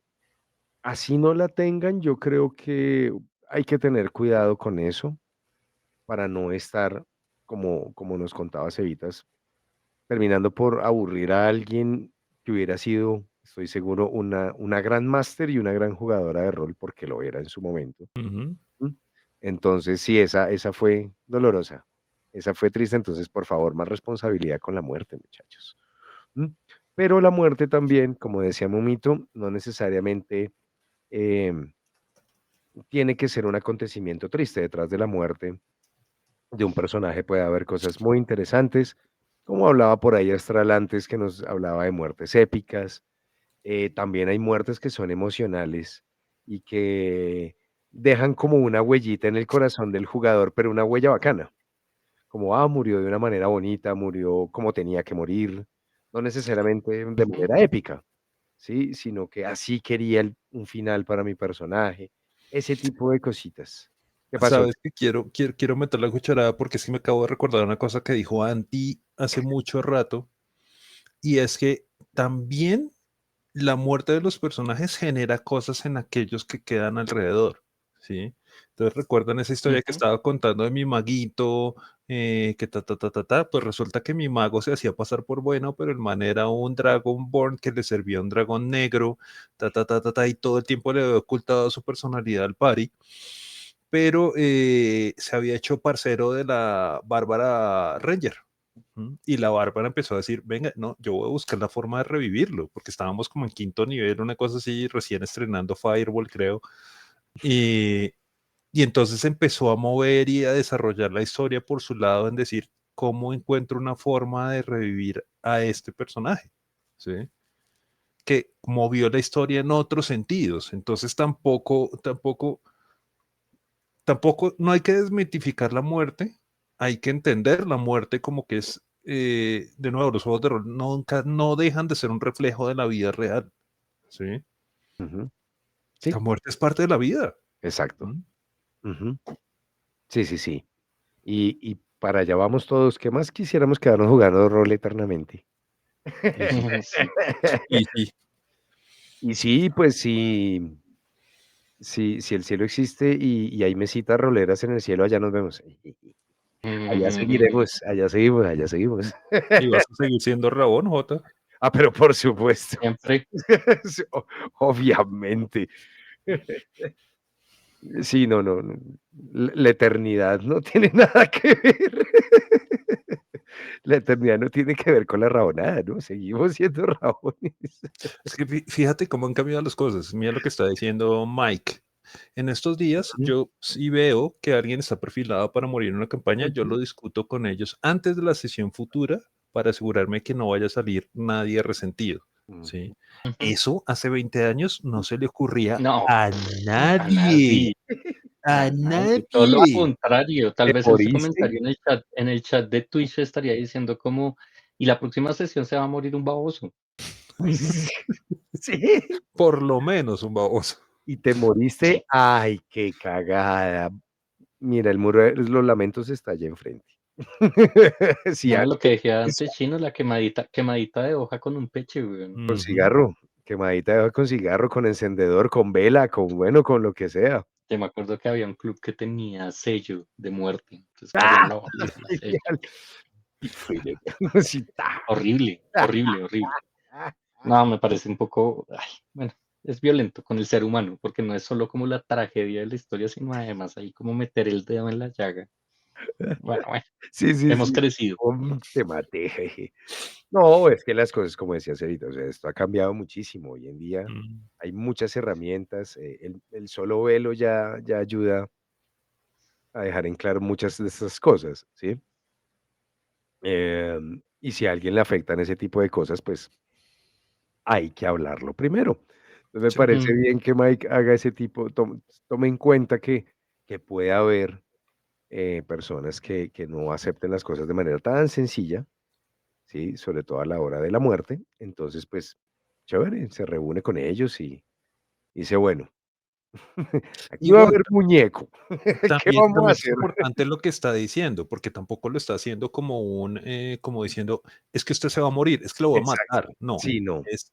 así no la tengan, yo creo que hay que tener cuidado con eso para no estar, como nos contaba Cevitas, terminando por aburrir a alguien que hubiera sido, estoy seguro, una gran máster y una gran jugadora de rol, porque lo era en su momento.
Ujú.
¿Mm? Entonces, sí, esa fue dolorosa, esa fue triste, entonces, por favor, más responsabilidad con la muerte, muchachos. ¿Mm? Pero la muerte también, como decía Momito, no necesariamente em, tiene que ser un acontecimiento triste. Detrás de la muerte de un personaje puede haber cosas muy interesantes, como hablaba por ahí Astral antes, que nos hablaba de muertes épicas. También hay muertes que son emocionales y que dejan como una huellita en el corazón del jugador, pero una huella bacana, como, murió de una manera bonita, murió como tenía que morir, no necesariamente de manera épica, ¿sí? Sino que así quería un final para mi personaje, ese tipo de cositas. ¿Qué pasó?
Sabes que quiero meter la cucharada porque es que me acabo de recordar una cosa que dijo Anti hace mucho rato, y es que también la muerte de los personajes genera cosas en aquellos que quedan alrededor, ¿sí? Entonces, ¿recuerdan esa historia que estaba contando de mi maguito? Que pues resulta que mi mago se hacía pasar por bueno, pero el man era un Dragonborn que le servía a un dragón negro, y todo el tiempo le había ocultado su personalidad al pari, pero se había hecho parcero de la Bárbara Ranger. Y la Bárbara empezó a decir, venga, no, yo voy a buscar la forma de revivirlo, porque estábamos como en quinto nivel, una cosa así, recién estrenando Fireball, creo. Y, y entonces empezó a mover y a desarrollar la historia por su lado en decir, ¿cómo encuentro una forma de revivir a este personaje? ¿Sí? Que movió la historia en otros sentidos. Entonces tampoco, no hay que desmitificar la muerte, hay que entender la muerte como que es, de nuevo, los juegos de rol nunca, no dejan de ser un reflejo de la vida real, ¿sí?
Ujú.
La
Sí,
muerte es parte de la vida.
exacto.
¿Mm?
Ujú. Sí, sí, sí. Y para allá vamos todos, ¿qué más quisiéramos quedarnos jugando rol eternamente?
Y sí,
Sí.
y sí.
Y sí, pues si el cielo existe y hay mesitas roleras en el cielo, allá nos vemos. Allá seguiremos, allá seguimos, allá seguimos.
Y vas a seguir siendo Rabón, Jota.
Pero por supuesto.
Siempre.
Sí, obviamente. Sí, no, no, no. La eternidad no tiene nada que ver. La eternidad no tiene que ver con la rabonada, ¿no? Seguimos siendo rabones.
Es que fíjate cómo han cambiado las cosas. Mira lo que está diciendo Mike. En estos días,
Ujú,
yo si veo que alguien está perfilado para morir en una campaña, yo
ujú,
lo discuto con ellos antes de la sesión futura para asegurarme que no vaya a salir nadie resentido, ¿sí?
ujú.
Eso hace 20 años no se le ocurría
No,
a
a
nadie,
nadie,
a
a nadie. Todo lo
nadie.
contrario. Tal
¿Te
vez ese
moriste?
comentario en el chat de Twitch estaría diciendo como, y la próxima sesión se va a morir un baboso.
Sí.
Por lo menos un baboso.
¿Y te moriste?
Sí.
Ay, qué cagada. Mira, el muro de los lamentos está allá enfrente. Sí,
No, lo que decía
es
antes Chino, la quemadita de hoja con un peche, weón.
con
Ujú.
cigarro, quemadita de hoja con cigarro, con encendedor, con vela, con bueno, con lo que sea.
Yo me acuerdo que había un club que tenía sello de muerte, entonces
¡Ah!
querían la hoja para sello.
Genial. Y fue de sí, ta.
Horrible, horrible, horrible. No, me parece un poco, ay, bueno, es violento con el ser humano, porque no es solo como la tragedia de la historia, sino además ahí como meter el dedo en la llaga. Bueno, bueno,
Sí, sí,
hemos
sí.
crecido.
Te maté, jeje. No, es que las cosas, como decías ahorita, o sea, esto ha cambiado muchísimo. Hoy en día
Mm,
hay muchas herramientas. El solo velo ya ayuda a dejar en claro muchas de estas cosas, ¿sí? Y si a alguien le afectan ese tipo de cosas, pues hay que hablarlo primero. Entonces me
sí.
parece
Mm,
bien que Mike haga ese tipo, tome en cuenta que puede haber personas que no acepten las cosas de manera tan sencilla, ¿sí? Sobre todo a la hora de la muerte. Entonces, pues, chévere, se reúne con ellos y dice, bueno, aquí va a
Igual,
haber muñeco. ¿Qué
también,
vamos a
también es
hacer?
importante lo que está diciendo, porque tampoco lo está haciendo como como diciendo, es que usted se va a morir, es que lo voy a
Exacto.
matar. No,
Sí, no.
es,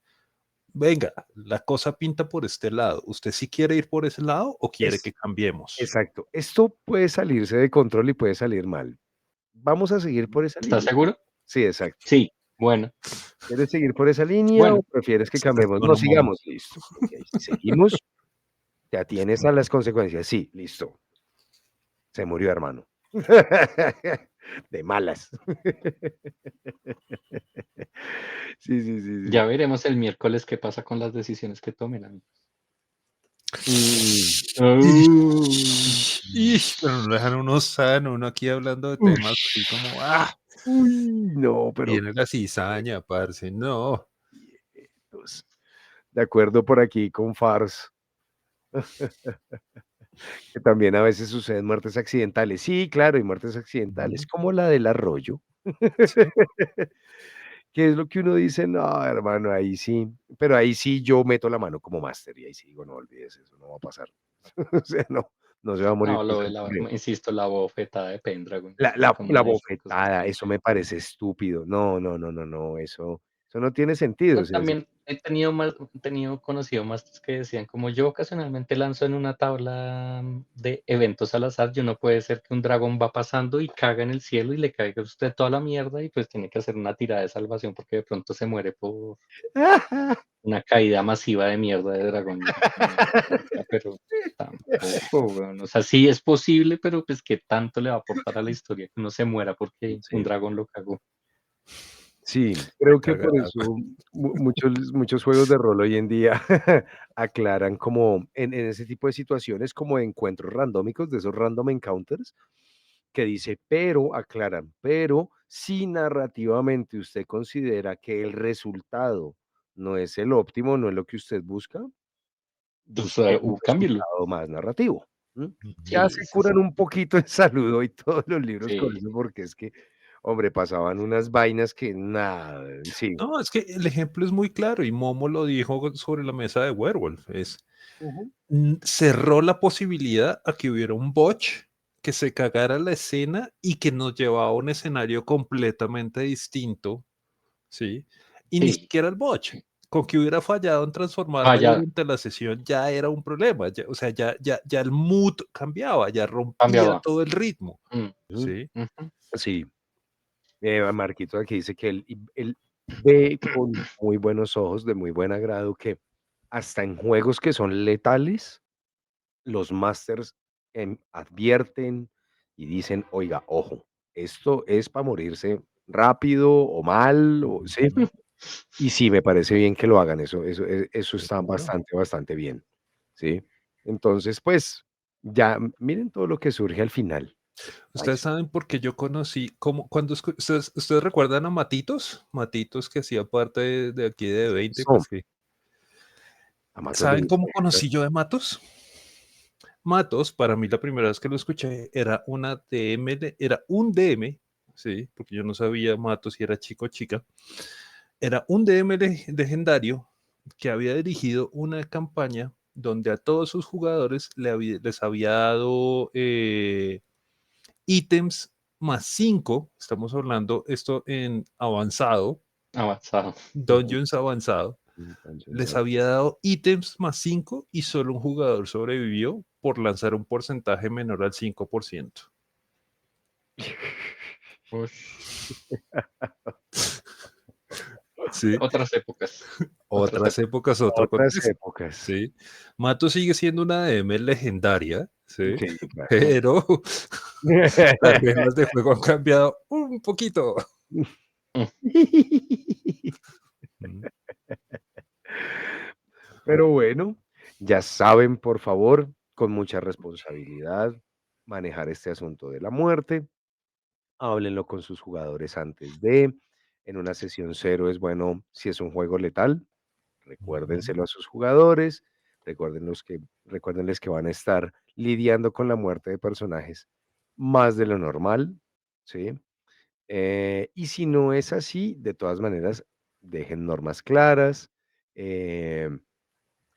venga, la cosa pinta por este lado. ¿Usted sí quiere ir por ese lado o quiere
Es
que cambiemos?
exacto. Esto puede salirse de control y puede salir mal. ¿Vamos a seguir por esa
¿estás
línea?
seguro?
Sí, exacto.
Sí, bueno,
¿Quieres seguir por esa línea o
bueno,
prefieres que
Se
cambiemos? No,
toma un momento.
sigamos. Listo. Okey. Si seguimos, te atienes a las consecuencias. Sí, listo. Se murió, hermano. De malas. Sí, sí, sí, sí.
ya veremos el miércoles qué pasa con las decisiones que tomen, amigos.
Mm.
Oh,
Pero no lo dejan uno sano, uno aquí hablando de temas así
ush.
como,
Uy, no, pero
viene la cizaña, parce, no.
quietos. De acuerdo por aquí con Fars, que también a veces suceden muertes accidentales. Sí, claro, y muertes accidentales,
Ujú,
como la del arroyo.
sí,
Que es lo que uno dice, no, hermano, ahí sí, pero ahí sí yo meto la mano como máster y ahí sí digo, no olvides eso, no va a pasar. O sea, no, no se va a morir
No,
por
lo de
Santo
la,
Grial.
insisto, la bofetada de Pendragon,
La la
como
la
decir cosas
bofetada,
así.
eso me parece estúpido. No, no, no, no, no, eso no tiene sentido,
No,
o sea, sí.
también he tenido conocido más que decían, como yo ocasionalmente lanzo en una tabla de eventos al azar, yo no puede ser que un dragón va pasando y caga en el cielo y le caiga a usted toda la mierda y pues tiene que hacer una tirada de salvación porque de pronto se muere por una caída masiva de mierda de dragón. Y como, marica, pero tampoco, weón. O sea, sí es posible, pero pues qué tanto le va a aportar a la historia que uno se muera porque un
Sí.
dragón lo cagó.
Sí,
la
creo que por
cagada.
eso muchos juegos de rol hoy en día aclaran como en ese tipo de situaciones, como de encuentros randómicos, de esos random encounters, que dice, pero aclaran, pero si narrativamente usted considera que el resultado no es el óptimo, no es lo que usted busca,
Pues,
busque un
cámbielo.
resultado más narrativo, ¿m?
Ujú.
Ya
Sí,
se
sí,
curan
sí.
un poquito en salud hoy todos los libros con
Sí,
eso,
sí.
porque es que, hombre, pasaban unas vainas que nada, sí.
No, es que el ejemplo es muy claro y Momo lo dijo sobre la mesa de Werewolf.
Ujú.
Cerró la posibilidad a que hubiera un botch que se cagara la escena y que nos llevaba a un escenario completamente distinto, ¿sí? Y ni
Sí,
siquiera el botch, con que hubiera fallado en transformarla
vaya,
durante la sesión ya era un problema, o sea, ya el mood cambiaba, ya rompía
cambiaba.
todo el ritmo,
Mm,
Ujú.
¿sí?
ujú.
Sí, Marquito aquí dice que él ve con muy buenos ojos, de muy buen agrado, que hasta en juegos que son letales, los másters, advierten y dicen: "Oiga, ojo, esto es para morirse rápido o mal", o ¿sí?
Ujú.
Y sí, me parece bien que lo hagan, eso está
Seguro.
bastante bien, ¿sí? Entonces, pues, ya miren todo lo que surge al final. Ay,
Ustedes saben por qué yo conocí, como cuando ustedes recuerdan a Matitos, Matitos que hacía parte de aquí de 20,
eso,
pues que,
Amatos de
¿saben
mis
cómo
orejas.
conocí yo de Matos? Matos, para mí la primera vez que lo escuché era una DM, era un DM, sí, porque yo no sabía Matos si era chico o chica, era un DM legendario que había dirigido una campaña donde a todos sus jugadores les había dado ítems más 5, estamos hablando esto en avanzado,
Avanzado.
Ujú.
Dungeons avanzado, les
Entonces,
había dado ítems más 5 y solo un jugador sobrevivió por lanzar un porcentaje menor al 5%.
Ush.
Sí,
Otras épocas. Otras
Otras épocas, otro
Otras
contexto,
épocas.
¿sí? Mato sigue siendo una DM legendaria, ¿sí?
Sí, claro.
Pero las reglas de juego han cambiado un poquito. Mm,
Pero bueno, ya saben, por favor, con mucha responsabilidad, manejar este asunto de la muerte. Háblenlo con sus jugadores antes de. En una sesión cero es bueno, si es un juego letal,
ujú,
recuérdenselo a sus jugadores, recuérdenles que van a estar lidiando con la muerte de personajes más de lo normal, ¿sí? Y si no es así, de todas maneras, dejen normas claras. em,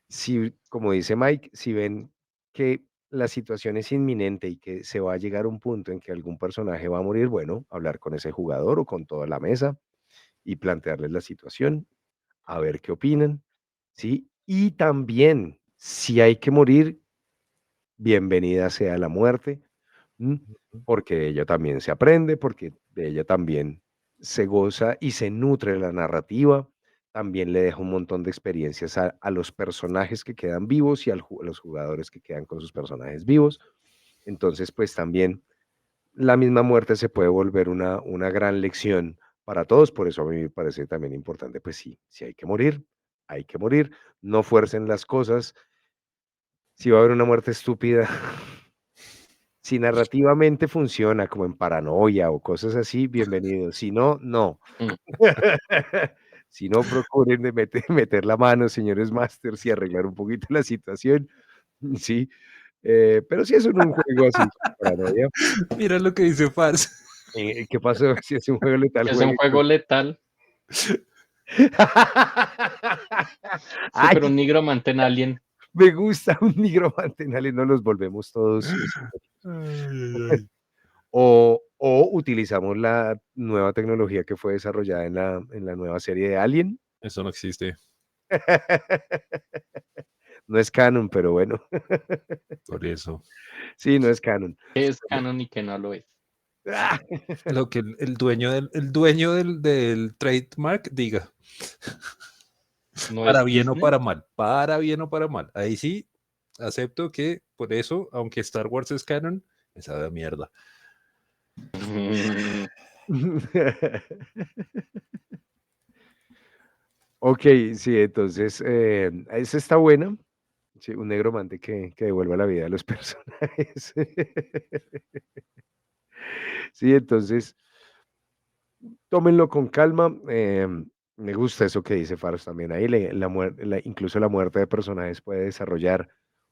si, como dice Mike, si ven que la situación es inminente y que se va a llegar a un punto en que algún personaje va a morir, bueno, hablar con ese jugador o con toda la mesa y plantearles la situación, a ver qué opinan, ¿sí? Y también, si hay que morir, bienvenida sea la muerte, ¿m?
ujú.
Porque de ella también se aprende, porque de ella también se goza y se nutre la narrativa. También le deja un montón de experiencias a los personajes que quedan vivos y a los jugadores que quedan con sus personajes vivos. Entonces, pues también la misma muerte se puede volver una gran lección para todos. Por eso a mí me parece también importante, pues sí, si hay que morir, hay que morir. No fuercen las cosas. Si va a haber una muerte estúpida, si narrativamente funciona como en Paranoia o cosas así, bienvenido. Si no, no.
Mm,
Si no, procuren de meter la mano, señores masters, y arreglar un poquito la situación. Sí, pero si es en un juego así como Paranoia,
Mira lo que dice Fars.
¿qué pasó? Si es un juego letal,
es un
juegue con
juego letal. Sí,
Ay,
pero un nigromante en Alien.
me gusta un nigromante, dale, no nos volvemos todos
Ay, ay, ay.
o utilizamos la nueva tecnología que fue desarrollada en la nueva serie de Alien.
Eso no existe,
No es canon, pero bueno.
por eso.
Sí, no es canon.
¿Qué es canon y qué no lo es?
Ah,
Lo que el dueño del trademark diga,
¿No
para
es
bien o
Disney?
para mal, para bien o para mal. Ahí sí acepto que por eso, aunque Star Wars es canon, me sabe a mierda.
Mm,
Okey, sí, entonces, esa está buena. Sí, un negromante que devuelva la vida a los personajes. Sí, entonces, tómenlo con calma. Me gusta eso que dice Faros también ahí, incluso la muerte de personajes puede desarrollar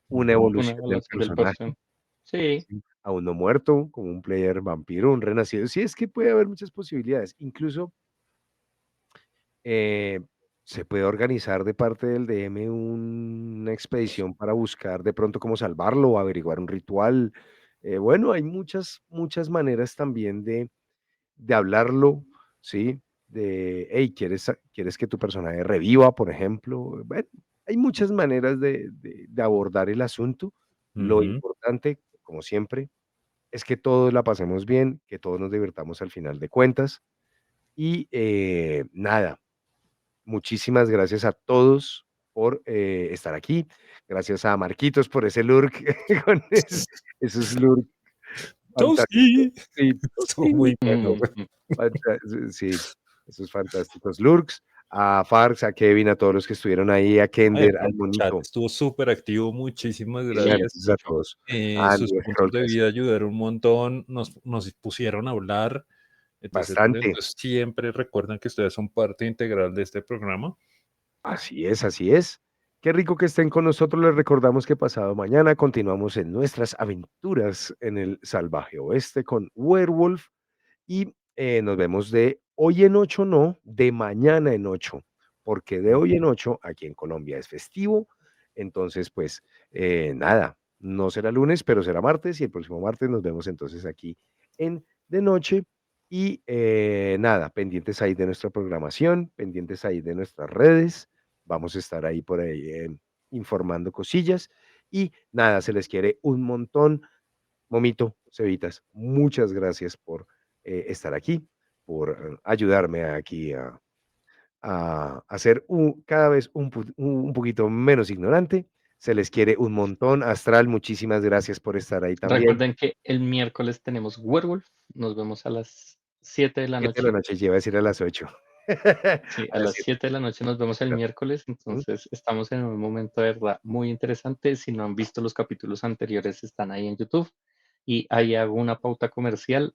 una
Ujú.
una
evolución del
evaluación del
personaje,
person. Sí.
¿sí? Aún no muerto, como un player vampiro, un renacido. Sí, es que puede haber muchas posibilidades. Incluso eh, se puede organizar de parte del DM una expedición para buscar de pronto cómo salvarlo o averiguar un ritual. Bueno, hay muchas maneras también de hablarlo, ¿sí? De, hey, ¿quieres que tu personaje reviva, por ejemplo? Bueno, hay muchas maneras de abordar el asunto. Lo
Ujú.
importante, como siempre, es que todos la pasemos bien, que todos nos divirtamos al final de cuentas. Y nada, muchísimas gracias a todos por estar aquí. Gracias a Marquitos por ese lurk, con esos lurk fantásticos.
Toasty.
Sí,
Estuvo
sí.
muy bueno, güey.
Sí, esos fantásticos lurks. A Farx, a Kevin, a todos los que estuvieron ahí, a
Ay,
Kender, al
el chat
Monito.
estuvo súper activo, muchísimas
Sí,
gracias.
Gracias a
mucho.
todos. A Andy,
Sus
a
puntos
Harold,
de
gracias.
vida ayudaron un montón, nos pusieron a hablar, etcétera.
Bastante.
Entonces, siempre recuerden que ustedes son parte integral de este programa.
Así es, así es. Qué rico que estén con nosotros. Les recordamos que pasado mañana continuamos en nuestras aventuras en el salvaje oeste con Werewolf y nos vemos de hoy en 8, no, de mañana en 8, porque de hoy en 8 aquí en Colombia es festivo. Entonces, pues nada, no será lunes, pero será martes y el próximo martes nos vemos entonces aquí en de noche. Y nada, pendientes ahí de nuestra programación, pendientes ahí de nuestras redes. Vamos a estar ahí por ahí informando cosillas. Y nada, se les quiere un montón. Momito, Cevitas, muchas gracias por estar aquí, por ayudarme aquí a ser cada vez un poquito menos ignorante. Se les quiere un montón. Astral, muchísimas gracias por estar ahí también.
Recuerden que el miércoles tenemos Werewolf. Nos vemos a las 7 de la
7 de la
noche.
noche, ya iba a decir a las 8.
Sí,
A
a
las
las
7.
7 de la noche nos vemos el
Claro.
miércoles.
Ujú.
Entonces, estamos en un momento de verdad muy interesante. Si no han visto los capítulos anteriores, están ahí en YouTube. Y ahí hago una pauta comercial.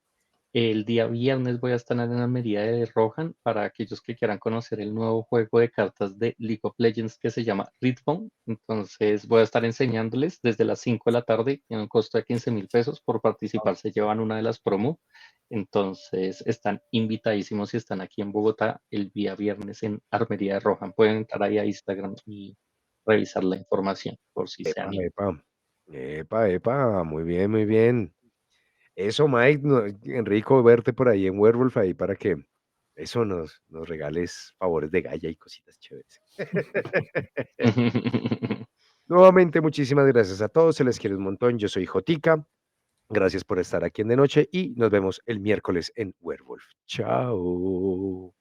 El día viernes voy a estar en Almería de Rohan para aquellos que quieran conocer el nuevo juego de cartas de League of Legends que se llama Riftbone. Entonces voy a estar enseñándoles desde las 5 de la tarde en un costo de 15.000 pesos. Por participar se llevan una de las promo. Entonces están invitadísimos si están aquí en Bogotá el día viernes en Armería de Rohan. Pueden entrar ahí a Instagram y revisar la información por si se
Epa,
animan.
epa. Epa, epa. Muy bien, muy bien. Eso, Mike, Enrico, verte por ahí en Werewolf ahí para que eso nos regales favores de galla y cositas chéveres. Nuevamente, muchísimas gracias a todos. Se les quiere un montón. Yo soy Jotica. Gracias por estar aquí en de noche y nos vemos el miércoles en Werewolf. Chao.